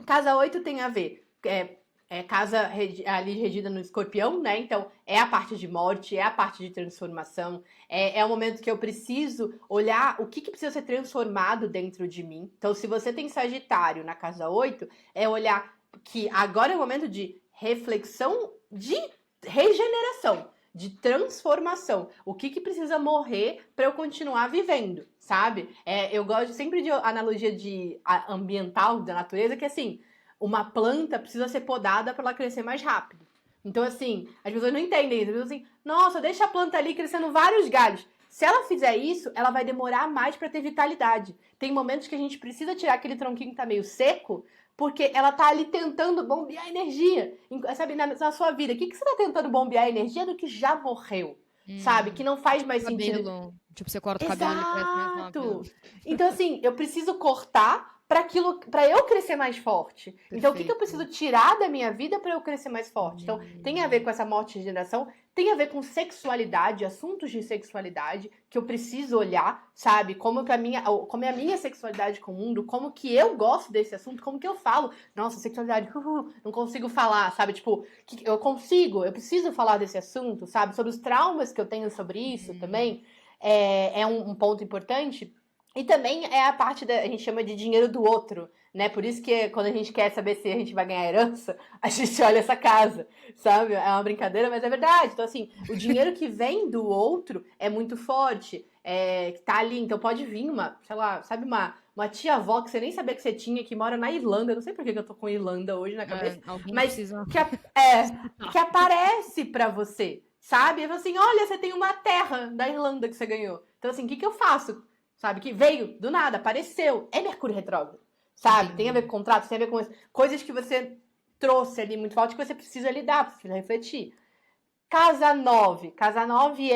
Casa 8 tem a ver... casa ali regida no escorpião, né? Então, é a parte de morte, é a parte de transformação, é o momento que eu preciso olhar o que precisa ser transformado dentro de mim. Então, se você tem Sagitário na casa 8, é olhar que agora é o momento de reflexão, de regeneração, de transformação. O que precisa morrer para eu continuar vivendo, sabe? Eu gosto sempre de analogia ambiental da natureza, que assim... Uma planta precisa ser podada para ela crescer mais rápido. Então, assim, as pessoas não entendem isso. As pessoas assim, nossa, deixa a planta ali crescendo vários galhos. Se ela fizer isso, ela vai demorar mais para ter vitalidade. Tem momentos que a gente precisa tirar aquele tronquinho que tá meio seco, porque ela tá ali tentando bombear energia. Sabe, na sua vida, o que você tá tentando bombear energia do que já morreu? Sabe? Que não faz mais sentido. Tipo, você corta o cabelo e cresce mais rápido. Então, assim, eu preciso cortar para eu crescer mais forte. Perfeito. Então, o que eu preciso tirar da minha vida para eu crescer mais forte? Então, tem a ver com essa morte de geração, tem a ver com sexualidade, assuntos de sexualidade, que eu preciso olhar, sabe? Como é a minha sexualidade com o mundo, como que eu gosto desse assunto, como que eu falo. Nossa, sexualidade, não consigo falar, sabe? Tipo, eu preciso falar desse assunto, sabe? Sobre os traumas que eu tenho sobre isso também. É um ponto importante. E também é a parte a gente chama de dinheiro do outro, né? Por isso que quando a gente quer saber se a gente vai ganhar herança, a gente olha essa casa, sabe? É uma brincadeira, mas é verdade. Então, assim, o dinheiro que vem do outro é muito forte, que tá ali. Então pode vir uma tia-avó que você nem sabia que você tinha, que mora na Irlanda. Eu não sei por que eu tô com Irlanda hoje na cabeça. Mas que aparece pra você, sabe? E fala assim, olha, você tem uma terra da Irlanda que você ganhou. Então, assim, o que eu faço? Sabe, que veio do nada, apareceu. É Mercúrio retrógrado, sabe? Tem a ver com contratos, tem a ver com coisas que você trouxe ali muito forte que você precisa lidar, precisa refletir. Casa 9. Casa 9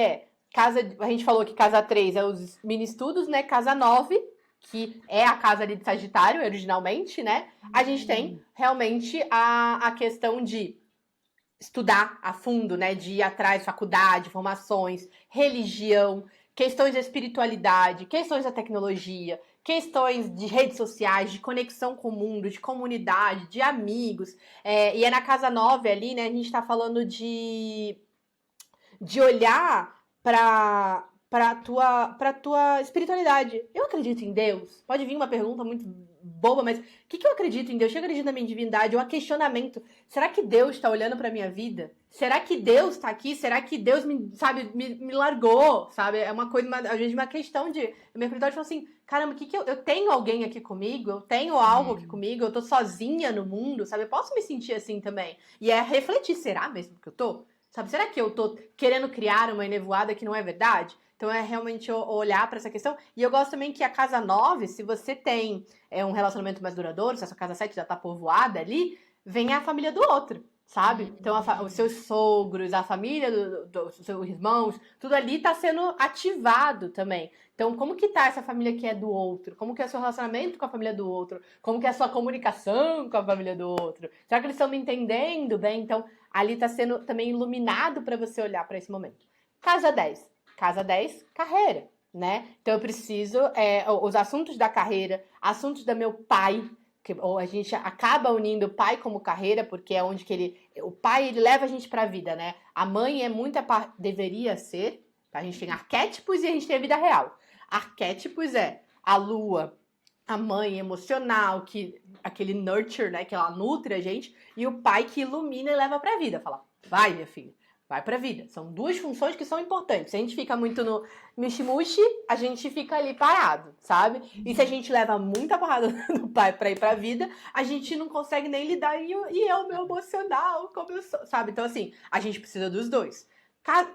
a gente falou que casa 3 é os mini estudos, né? Casa 9, que é a casa ali de Sagitário, originalmente, né? A gente tem realmente a questão de estudar a fundo, né? De ir atrás, faculdade, formações, religião, questões da espiritualidade, questões da tecnologia, questões de redes sociais, de conexão com o mundo, de comunidade, de amigos. E na casa 9 ali, né, a gente tá falando de olhar pra tua espiritualidade. Eu acredito em Deus? Pode vir uma pergunta muito boba, mas o que eu acredito em Deus? Eu acredito na minha divindade? Ou a questionamento. Será que Deus está olhando pra minha vida? Será que Deus tá aqui? Será que Deus me largou? Sabe? É uma coisa, às vezes, uma questão de... A minha espiritualidade fala assim, caramba, eu tenho alguém aqui comigo? Eu tenho algo aqui comigo? Eu tô sozinha no mundo, sabe? Eu posso me sentir assim também. E refletir, será mesmo que eu tô? Sabe, será que eu tô querendo criar uma enevoada que não é verdade? Então é realmente olhar para essa questão. E eu gosto também que a casa 9, se você tem um relacionamento mais duradouro, se a sua casa 7 já tá povoada ali, vem a família do outro. sabe? Então, os seus sogros, a família dos seus irmãos, tudo ali tá sendo ativado também. Então, como que tá essa família que é do outro? Como que é o seu relacionamento com a família do outro? Como que é a sua comunicação com a família do outro? Será que eles estão me entendendo bem? Então, ali tá sendo também iluminado para você olhar para esse momento. Casa 10. Casa 10, carreira, né? Então, eu preciso, os assuntos da carreira, assuntos do meu pai, ou a gente acaba unindo o pai como carreira, porque é onde que o pai, ele leva a gente pra vida, né? A mãe é deveria ser, a gente tem arquétipos e a gente tem a vida real. Arquétipos é a lua, a mãe emocional, aquele nurture, né, que ela nutre a gente, e o pai que ilumina e leva pra vida, fala, vai minha filha, vai pra vida. São duas funções que são importantes. Se a gente fica muito no mishi-mushi, a gente fica ali parado, sabe? E se a gente leva muita porrada do pai pra ir pra vida, a gente não consegue nem lidar. E eu, meu emocional, como eu sou, sabe? Então, assim, a gente precisa dos dois.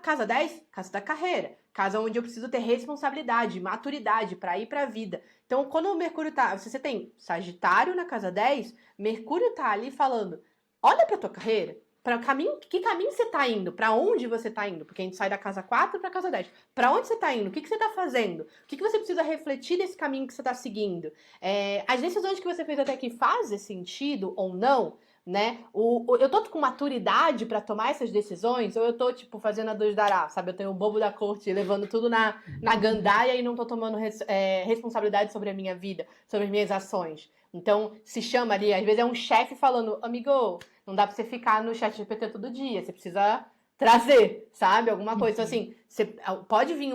Casa 10, casa da carreira. Casa onde eu preciso ter responsabilidade, maturidade pra ir pra vida. Então, quando o Mercúrio tá... Se você tem Sagitário na casa 10, Mercúrio tá ali falando, olha pra tua carreira, que caminho você tá indo? Pra onde você tá indo? Porque a gente sai da casa 4 pra casa 10. Pra onde você tá indo? O que você tá fazendo? O que você precisa refletir desse caminho que você tá seguindo? As decisões que você fez até aqui fazem sentido ou não? Né? Eu tô com maturidade pra tomar essas decisões? Ou eu tô, tipo, fazendo a dois dará, sabe? Eu tenho o bobo da corte levando tudo na gandaia e não tô tomando responsabilidade sobre a minha vida, sobre as minhas ações. Então, se chama ali, às vezes é um chefe falando, amigo, não dá pra você ficar no chat GPT todo dia, você precisa trazer, sabe? Alguma coisa. Então, assim, você pode vir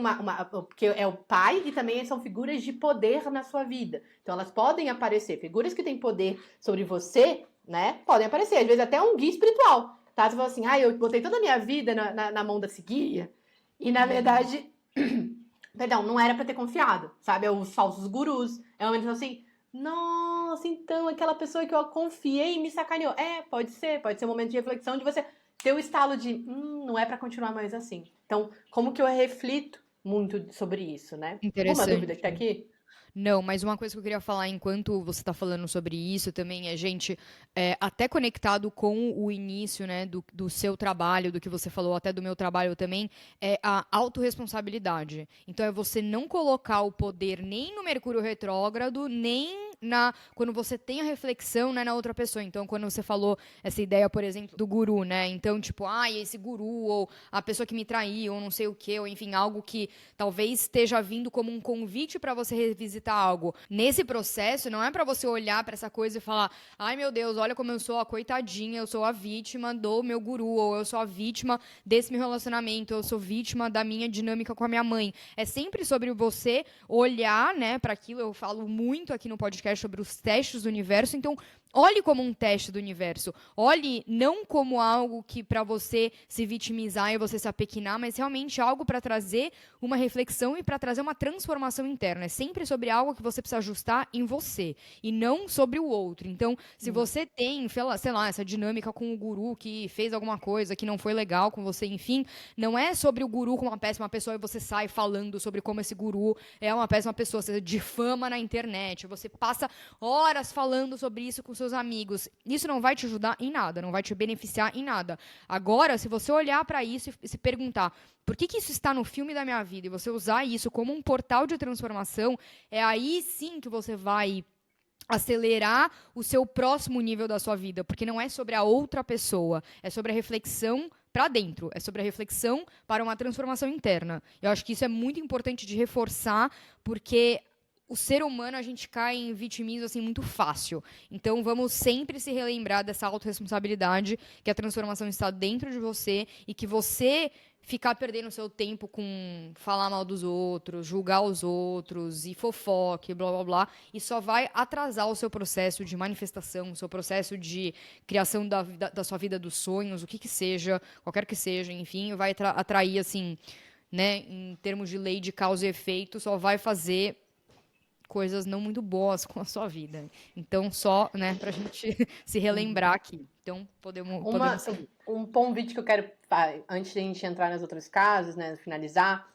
porque é o pai e também são figuras de poder na sua vida. Então, elas podem aparecer. Figuras que têm poder sobre você, né? Podem aparecer. Às vezes até um guia espiritual, tá? Você fala assim, eu botei toda a minha vida na mão desse guia e, na verdade, perdão, não era pra ter confiado, sabe? É os falsos gurus. É uma momento assim, nossa, então aquela pessoa que eu confiei me sacaneou. Pode ser um momento de reflexão de você ter o estalo de, não é pra continuar mais assim. Então, como que eu reflito muito sobre isso, né? Alguma dúvida que tá aqui? Não, mas uma coisa que eu queria falar enquanto você está falando sobre isso também é, gente, até conectado com o início, né, do seu trabalho, do que você falou, até do meu trabalho também, é a autorresponsabilidade. Então é você não colocar o poder nem no Mercúrio retrógrado, nem quando você tem a reflexão, né, na outra pessoa. Então, quando você falou essa ideia, por exemplo, do guru, né? Então, tipo, esse guru, ou a pessoa que me traiu, ou não sei o quê, ou enfim, algo que talvez esteja vindo como um convite para você revisitar algo. Nesse processo, não é para você olhar para essa coisa e falar, ai meu Deus, olha como eu sou a coitadinha, eu sou a vítima do meu guru, ou eu sou a vítima desse meu relacionamento, eu sou vítima da minha dinâmica com a minha mãe. É sempre sobre você olhar, né, para aquilo. Eu falo muito aqui no podcast sobre os testes do universo, então olhe como um teste do universo. Olhe não como algo que para você se vitimizar e você se apequinar, mas realmente algo para trazer uma reflexão e para trazer uma transformação interna. É sempre sobre algo que você precisa ajustar em você e não sobre o outro. Então, se você tem, sei lá, essa dinâmica com o guru que fez alguma coisa que não foi legal com você, enfim, não é sobre o guru como uma péssima pessoa e você sai falando sobre como esse guru é uma péssima pessoa, você difama na internet, você passa horas falando sobre isso com seus amigos. Isso não vai te ajudar em nada, não vai te beneficiar em nada. Agora, se você olhar para isso e se perguntar por que isso está no filme da minha vida e você usar isso como um portal de transformação, é aí sim que você vai acelerar o seu próximo nível da sua vida, porque não é sobre a outra pessoa, é sobre a reflexão para dentro, é sobre a reflexão para uma transformação interna. Eu acho que isso é muito importante de reforçar, porque o ser humano, a gente cai em vitimismo assim muito fácil. Então vamos sempre se relembrar dessa autorresponsabilidade, que a transformação está dentro de você e que você ficar perdendo seu tempo com falar mal dos outros, julgar os outros e fofoca e blá blá blá, e só vai atrasar o seu processo de manifestação, o seu processo de criação da sua vida dos sonhos, o que seja, qualquer que seja, enfim, vai atrair assim, né, em termos de lei de causa e efeito, só vai fazer coisas não muito boas com a sua vida. Então, só, né, pra gente se relembrar aqui. Então, podemos seguir. Um convite que eu quero, antes de a gente entrar nas outras casas, né, finalizar,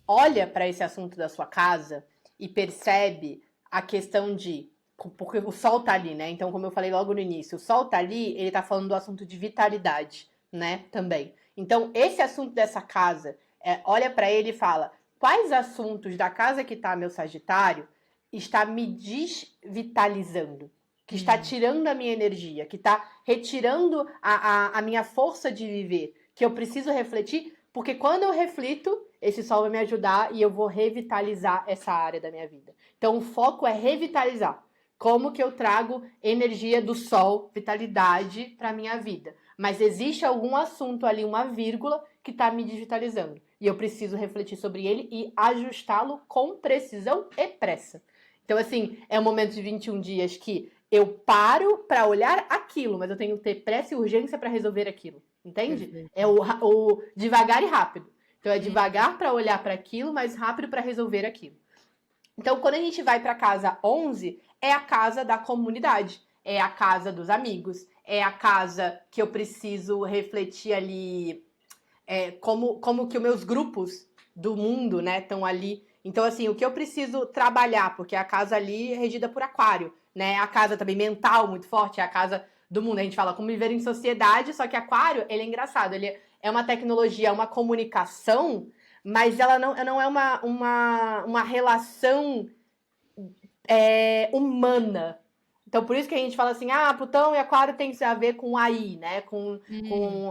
olha para esse assunto da sua casa e percebe a questão de porque o Sol tá ali, né? Então, como eu falei logo no início, o Sol tá ali, ele tá falando do assunto de vitalidade, né? Também. Então, esse assunto dessa casa, olha pra ele e fala: quais assuntos da casa que tá meu Sagitário está me desvitalizando? Que está tirando a minha energia, que está retirando a minha força de viver, que eu preciso refletir, porque quando eu reflito, esse Sol vai me ajudar e eu vou revitalizar essa área da minha vida. Então, o foco é revitalizar. Como que eu trago energia do Sol, vitalidade para minha vida? Mas existe algum assunto ali, uma vírgula, que está me digitalizando. E eu preciso refletir sobre ele e ajustá-lo com precisão e pressa. Então, assim, é um momento de 21 dias que eu paro para olhar aquilo, mas eu tenho que ter pressa e urgência para resolver aquilo. Entende? Perfeito. É o devagar e rápido. Então, é devagar para olhar para aquilo, mas rápido para resolver aquilo. Então, quando a gente vai para a casa 11, é a casa da comunidade, é a casa dos amigos, é a casa que eu preciso refletir ali como que os meus grupos do mundo, né, estão ali. Então, assim, o que eu preciso trabalhar, porque a casa ali é regida por Aquário, né, a casa também mental muito forte, é a casa do mundo. A gente fala como viver em sociedade, só que Aquário, ele é engraçado, ele é uma tecnologia, uma comunicação, mas ela não é uma relação humana. Então, por isso que a gente fala assim, Plutão e Aquário tem a ver com AI, né? Com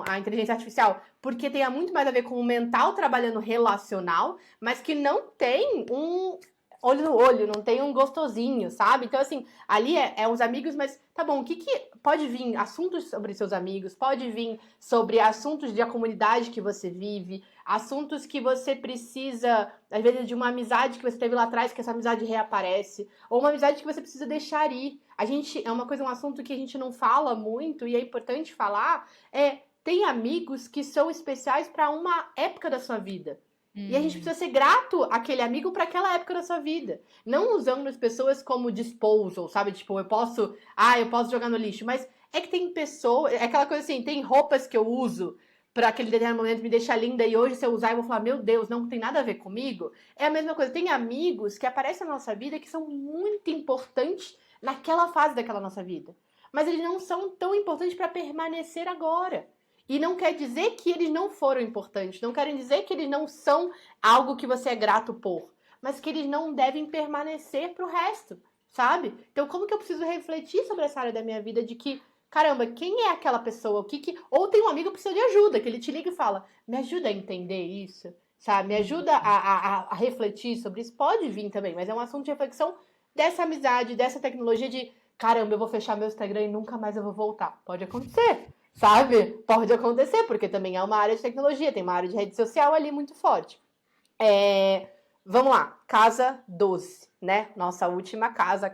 a inteligência artificial. Porque tem muito mais a ver com o mental trabalhando relacional, mas que não tem um olho no olho, não tem um gostosinho, sabe? Então, assim, ali é os amigos, mas tá bom, o que pode vir? Assuntos sobre seus amigos, pode vir sobre assuntos da comunidade que você vive, assuntos que você precisa, às vezes, de uma amizade que você teve lá atrás, que essa amizade reaparece, ou uma amizade que você precisa deixar ir. Um assunto que a gente não fala muito e é importante falar, tem amigos que são especiais para uma época da sua vida. E a gente precisa ser grato àquele amigo para aquela época da sua vida. Não usando as pessoas como disposal, sabe? Tipo, eu posso jogar no lixo. Mas é que tem pessoas, é aquela coisa assim, tem roupas que eu uso para aquele determinado momento me deixar linda e hoje se eu usar eu vou falar, meu Deus, não tem nada a ver comigo. É a mesma coisa, tem amigos que aparecem na nossa vida que são muito importantes naquela fase daquela nossa vida. Mas eles não são tão importantes para permanecer agora. E não quer dizer que eles não foram importantes, não querem dizer que eles não são algo que você é grato por, mas que eles não devem permanecer pro resto, sabe? Então, como que eu preciso refletir sobre essa área da minha vida de que, caramba, quem é aquela pessoa? Ou tem um amigo que precisa de ajuda, que ele te liga e fala, me ajuda a entender isso, sabe? Me ajuda a refletir sobre isso. Pode vir também, mas é um assunto de reflexão dessa amizade, dessa tecnologia de, caramba, eu vou fechar meu Instagram e nunca mais eu vou voltar. Pode acontecer. Sabe? Pode acontecer, porque também é uma área de tecnologia, tem uma área de rede social ali muito forte. Vamos lá, casa 12, né? Nossa última casa,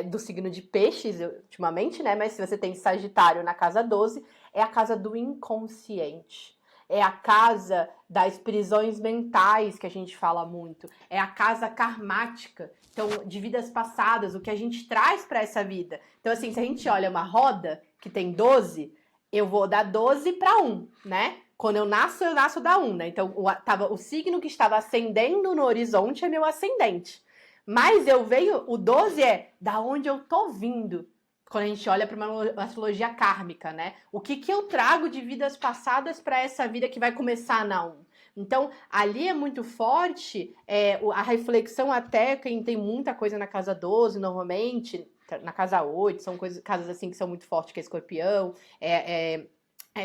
do signo de peixes, ultimamente, né? Mas se você tem Sagitário na casa 12, é a casa do inconsciente. É a casa das prisões mentais, que a gente fala muito. É a casa karmática, então, de vidas passadas, o que a gente traz para essa vida. Então, assim, se a gente olha uma roda que tem 12, eu vou dar 12 para 1, né? Quando eu nasço da 1, né? Então, o signo que estava ascendendo no horizonte é meu ascendente. Mas o 12 é da onde eu tô vindo. Quando a gente olha para uma astrologia kármica, né? O que eu trago de vidas passadas para essa vida que vai começar na 1? Então, ali é muito forte a reflexão, até quem tem muita coisa na casa 12, normalmente, na casa 8, são casas assim que são muito fortes, que é escorpião,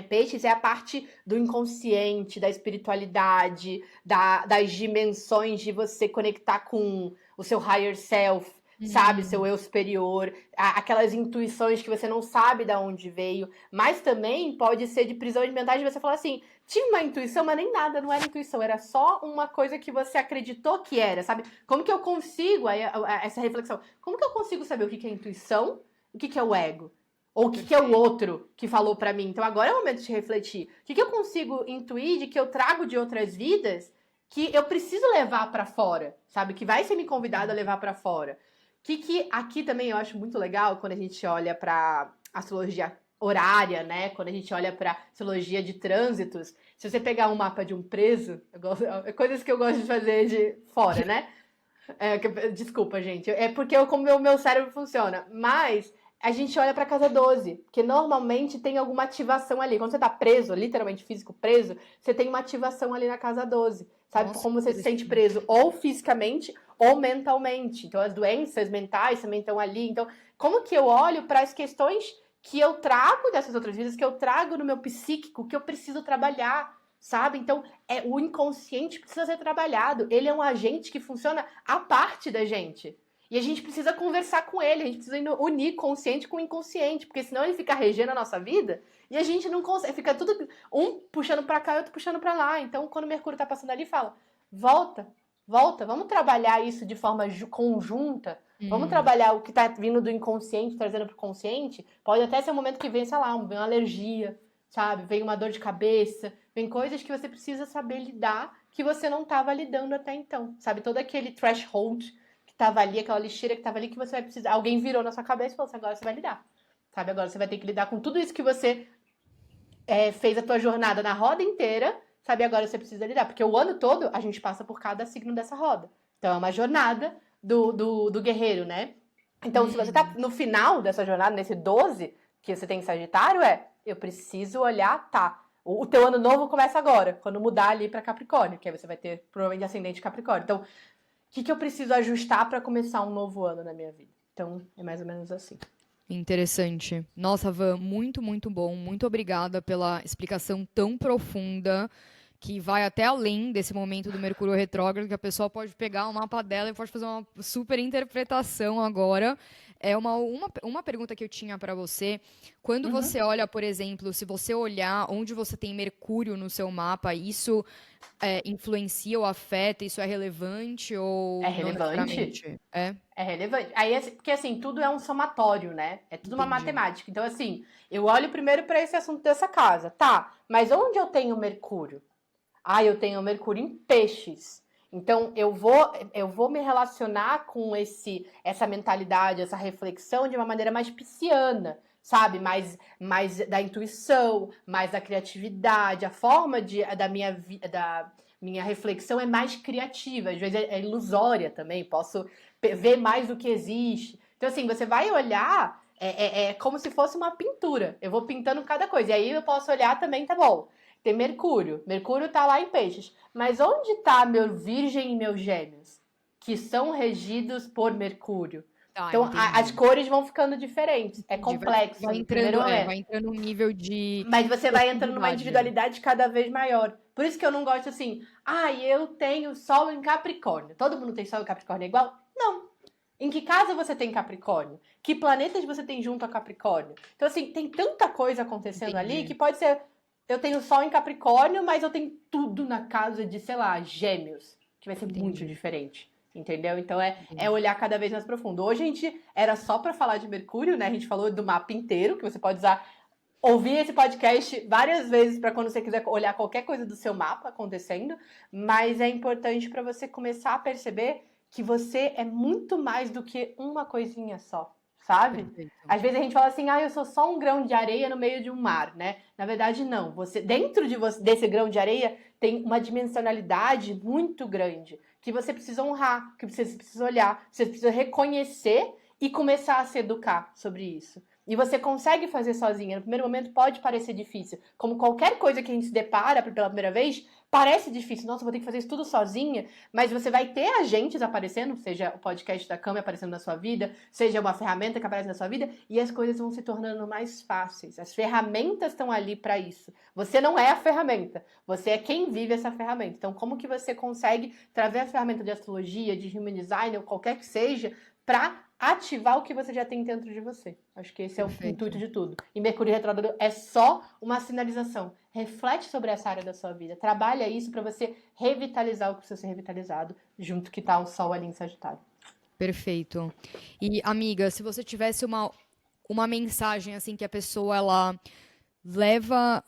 peixes, é a parte do inconsciente, da espiritualidade, das dimensões de você conectar com o seu higher self, sabe? Seu eu superior, aquelas intuições que você não sabe de onde veio, mas também pode ser de prisão de mentais de você falar assim, tinha uma intuição, mas nem nada, não era intuição, era só uma coisa que você acreditou que era, sabe? Como que eu consigo, essa reflexão, como que eu consigo saber o que é intuição, o que é o ego? Ou o que é o outro que falou pra mim? Então agora é o momento de refletir. O que eu consigo intuir de que eu trago de outras vidas que eu preciso levar pra fora, sabe? Que vai ser me convidado a levar pra fora. Que aqui também eu acho muito legal quando a gente olha pra astrologia horária, né? Quando a gente olha pra astrologia de trânsitos. Se você pegar um mapa de um preso, coisas que eu gosto de fazer de fora, né? Desculpa, gente. É porque como o meu cérebro funciona. Mas a gente olha pra casa 12, porque normalmente tem alguma ativação ali. Quando você tá preso, literalmente físico preso, você tem uma ativação ali na casa 12. Sabe Nossa, como que você se sente interessante. preso? Ou fisicamente ou mentalmente. Então as doenças mentais também estão ali. Então, como que eu olho para as questões que eu trago dessas outras vidas, que eu trago no meu psíquico, que eu preciso trabalhar, sabe? Então, o inconsciente precisa ser trabalhado. Ele é um agente que funciona à parte da gente. E a gente precisa conversar com ele, a gente precisa unir consciente com inconsciente, porque senão ele fica regendo a nossa vida e a gente não consegue, fica tudo um puxando para cá e outro puxando para lá. Então, quando o Mercúrio tá passando ali, fala: "Volta, volta, vamos trabalhar isso de forma conjunta. Vamos trabalhar o que tá vindo do inconsciente, trazendo pro consciente. Pode até ser um momento que vem, sei lá, vem uma alergia, sabe? Vem uma dor de cabeça, vem coisas que você precisa saber lidar que você não estava lidando até então, sabe? Todo aquele threshold que tava ali, aquela lixeira que tava ali, que você vai precisar. Alguém virou na sua cabeça e falou assim: agora você vai lidar. Sabe? Agora você vai ter que lidar com tudo isso que você fez a tua jornada na roda inteira, sabe? Agora você precisa lidar. Porque o ano todo a gente passa por cada signo dessa roda. Então é uma jornada do guerreiro, né? Então, se você tá no final dessa jornada, nesse 12 que você tem em Sagitário, eu preciso olhar, tá. O teu ano novo começa agora, quando mudar ali para Capricórnio, que aí você vai ter provavelmente ascendente Capricórnio. Então, que eu preciso ajustar para começar um novo ano na minha vida? Então, é mais ou menos assim. Interessante. Nossa, Van, muito, muito bom. Muito obrigada pela explicação tão profunda que vai até além desse momento do Mercúrio retrógrado, que a pessoa pode pegar o mapa dela e pode fazer uma super interpretação agora. É uma pergunta que eu tinha para você. Quando você olha, por exemplo, se você olhar onde você tem Mercúrio no seu mapa, isso influencia ou afeta? Isso é relevante ou É não relevante? necessariamente? É? É relevante. Aí, porque assim, tudo é um somatório, né? É tudo uma Entendi. matemática. Então, assim, eu olho primeiro para esse assunto dessa casa. Tá, mas onde eu tenho Mercúrio? Ah, eu tenho Mercúrio em peixes. Então eu vou me relacionar com essa mentalidade, essa reflexão de uma maneira mais pisciana, sabe? Mais da intuição, mais da criatividade, a forma da minha reflexão é mais criativa, às vezes é ilusória também, posso ver mais do que existe. Então, assim, você vai olhar, é como se fosse uma pintura. Eu vou pintando cada coisa. E aí eu posso olhar também, tá bom. Tem Mercúrio. Mercúrio tá lá em peixes. Mas onde tá meu Virgem e meus Gêmeos? Que são regidos por Mercúrio. Tá, Então, as entendi. cores vão ficando diferentes. É Entendi. complexo Vai no primeiro entrando, momento. vai entrando um nível de Mas você vai entrando numa profundidade. individualidade cada vez maior. Por isso que eu não gosto assim, eu tenho Sol em Capricórnio. Todo mundo tem Sol em Capricórnio igual? Não. Em que casa você tem Capricórnio? Que planetas você tem junto a Capricórnio? Então, assim, tem tanta coisa acontecendo ali que Entendi. pode ser. Eu tenho Sol em Capricórnio, mas eu tenho tudo na casa de, sei lá, Gêmeos, que vai ser muito Entendi. diferente. Entendeu? Então é Entendi. olhar cada vez mais profundo. Hoje a gente era só para falar de Mercúrio, né? A gente falou do mapa inteiro, que você pode usar, ouvir esse podcast várias vezes para quando você quiser olhar qualquer coisa do seu mapa acontecendo, mas é importante para você começar a perceber que você é muito mais do que uma coisinha só, sabe? Perfeito. Às vezes a gente fala assim, eu sou só um grão de areia no meio de um mar, né? Na verdade, não. Você, dentro de você, desse grão de areia, tem uma dimensionalidade muito grande que você precisa honrar, que você precisa olhar, você precisa reconhecer e começar a se educar sobre isso. E você consegue fazer sozinha. No primeiro momento pode parecer difícil. Como qualquer coisa que a gente se depara pela primeira vez, parece difícil. Nossa, vou ter que fazer isso tudo sozinha. Mas você vai ter agentes aparecendo, seja o podcast da Cami aparecendo na sua vida, seja uma ferramenta que aparece na sua vida, e as coisas vão se tornando mais fáceis. As ferramentas estão ali para isso. Você não é a ferramenta, você é quem vive essa ferramenta. Então, como que você consegue trazer a ferramenta de astrologia, de human design, ou qualquer que seja, para ativar o que você já tem dentro de você. Acho que esse é o intuito Perfeito. de tudo. E Mercúrio retrógrado é só uma sinalização. Reflete sobre essa área da sua vida. Trabalha isso para você revitalizar o que precisa ser revitalizado, junto que tá o Sol ali em Sagitário. Perfeito. E, amiga, se você tivesse uma mensagem assim que a pessoa ela leva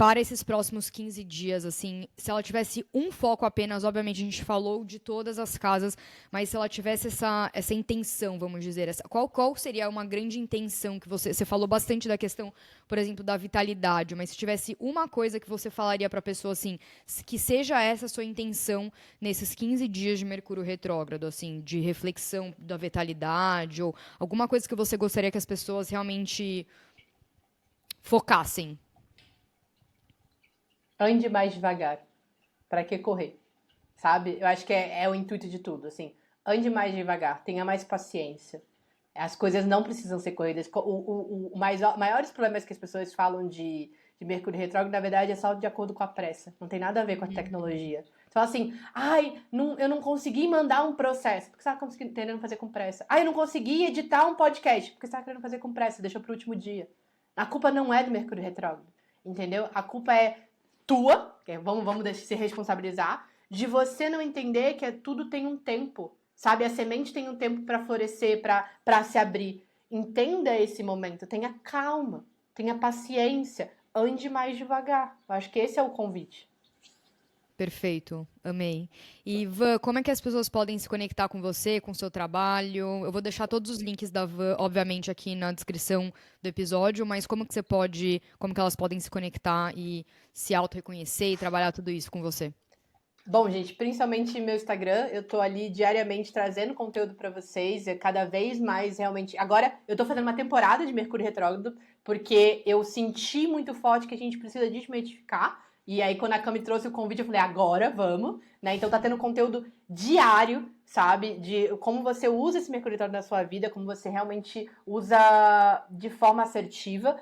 para esses próximos 15 dias, assim, se ela tivesse um foco apenas, obviamente a gente falou de todas as casas, mas se ela tivesse essa intenção, vamos dizer, qual seria uma grande intenção que você falou bastante da questão, por exemplo, da vitalidade, mas se tivesse uma coisa que você falaria para a pessoa, assim, que seja essa a sua intenção nesses 15 dias de Mercúrio retrógrado, assim, de reflexão da vitalidade, ou alguma coisa que você gostaria que as pessoas realmente focassem. Ande mais devagar. Pra que correr? Sabe? Eu acho que é o intuito de tudo, assim. Ande mais devagar, tenha mais paciência. As coisas não precisam ser corridas. Maiores problemas que as pessoas falam de Mercúrio retrógrado, na verdade, é só de acordo com a pressa. Não tem nada a ver com a tecnologia. Você fala assim, ai, eu não consegui mandar um processo. Por que você estava querendo fazer com pressa? Ai, eu não consegui editar um podcast. Por que você estava querendo fazer com pressa? Deixou pro último dia. A culpa não é do Mercúrio retrógrado, entendeu? A culpa é tua, vamos se responsabilizar, de você não entender que tudo tem um tempo, sabe? A semente tem um tempo para florescer, para se abrir. Entenda esse momento, tenha calma, tenha paciência, ande mais devagar. Eu acho que esse é o convite. Perfeito, amei. E Van, como é que as pessoas podem se conectar com você, com o seu trabalho? Eu vou deixar todos os links da Van, obviamente, aqui na descrição do episódio, mas como que elas podem se conectar e se auto-reconhecer e trabalhar tudo isso com você? Bom, gente, principalmente meu Instagram, eu tô ali diariamente trazendo conteúdo para vocês, cada vez mais realmente. Agora, eu tô fazendo uma temporada de Mercúrio retrógrado, porque eu senti muito forte que a gente precisa desmitificar. E aí, quando a Cami trouxe o convite, eu falei, agora vamos, né? Então tá tendo conteúdo diário, sabe? De como você usa esse Mercúrio retrógrado na sua vida, como você realmente usa de forma assertiva,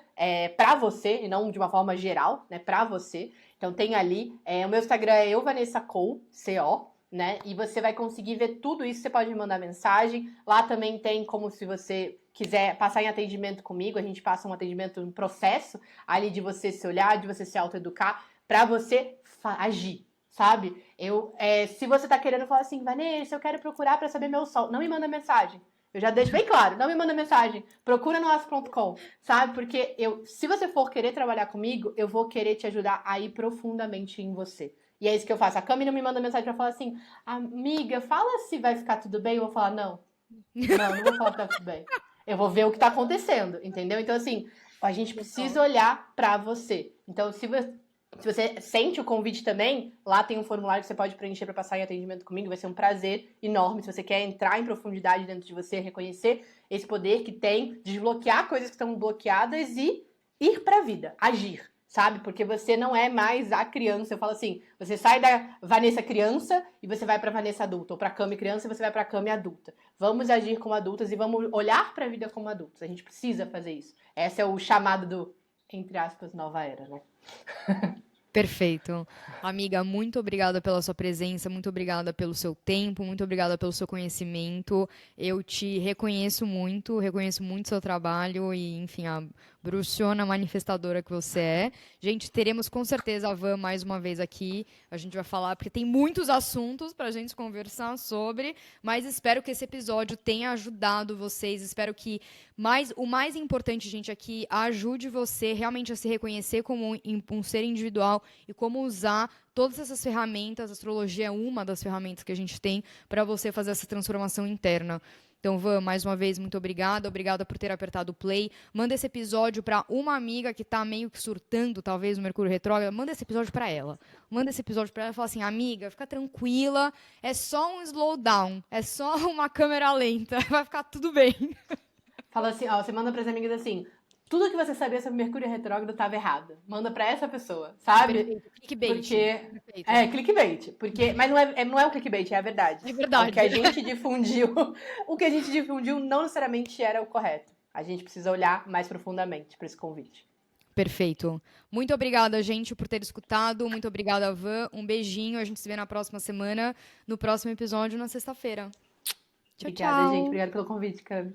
pra você, e não de uma forma geral, né? Pra você. Então tem ali, o meu Instagram é euvanessacou, C-O, né? E você vai conseguir ver tudo isso, você pode me mandar mensagem. Lá também tem como, se você quiser passar em atendimento comigo, a gente passa um atendimento, um processo ali de você se olhar, de você se autoeducar, pra você agir, sabe? Se você tá querendo falar assim, Vanessa, eu quero procurar pra saber meu sol, não me manda mensagem. Eu já deixo bem claro, não me manda mensagem, procura no as.com, sabe? Porque se você for querer trabalhar comigo, eu vou querer te ajudar a ir profundamente em você. E é isso que eu faço. A Cami não me manda mensagem pra falar assim, amiga, fala se vai ficar tudo bem. Eu vou falar, não, não vou falar que tá tudo bem. Eu vou ver o que tá acontecendo, entendeu? Então, assim, a gente precisa olhar pra você. Então, se você sente o convite também, lá tem um formulário que você pode preencher para passar em atendimento comigo. Vai ser um prazer enorme. Se você quer entrar em profundidade dentro de você, reconhecer esse poder que tem, desbloquear coisas que estão bloqueadas e ir para a vida, agir, sabe? Porque você não é mais a criança. Eu falo assim, você sai da Vanessa criança e você vai para Vanessa adulta, ou para Cami criança e você vai para Cami adulta. Vamos agir como adultas e vamos olhar para a vida como adultos. A gente precisa fazer isso. Esse é o chamado do, entre aspas, nova era, né? Perfeito. Amiga, muito obrigada pela sua presença, muito obrigada pelo seu tempo, muito obrigada pelo seu conhecimento. Eu te reconheço muito o seu trabalho e, enfim, a bruxona manifestadora que você é. Gente, teremos com certeza a Van mais uma vez aqui. A gente vai falar, porque tem muitos assuntos para a gente conversar sobre, mas espero que esse episódio tenha ajudado vocês. Espero que o mais importante, gente, aqui, ajude você realmente a se reconhecer como um ser individual e como usar todas essas ferramentas. A astrologia é uma das ferramentas que a gente tem para você fazer essa transformação interna. Então, Van, mais uma vez, muito obrigada. Obrigada por ter apertado o play. Manda esse episódio para uma amiga que tá meio que surtando, talvez, no Mercúrio retrógrado. Manda esse episódio para ela. Manda esse episódio para ela e fala assim, amiga, fica tranquila. É só um slowdown. É só uma câmera lenta. Vai ficar tudo bem. Fala assim, você manda pras amigas assim, tudo que você sabia sobre Mercúrio retrógrado estava errado. Manda pra essa pessoa, sabe? Perfeito. Clickbait. Porque Perfeito. clickbait. Mas não é um clickbait, é a verdade. É verdade. O que a gente difundiu, não necessariamente era o correto. A gente precisa olhar mais profundamente para esse convite. Perfeito. Muito obrigada, gente, por ter escutado. Muito obrigada, Van. Um beijinho. A gente se vê na próxima semana, no próximo episódio, na sexta-feira. Tchau, Obrigada, tchau. gente. Obrigada pelo convite, Cami.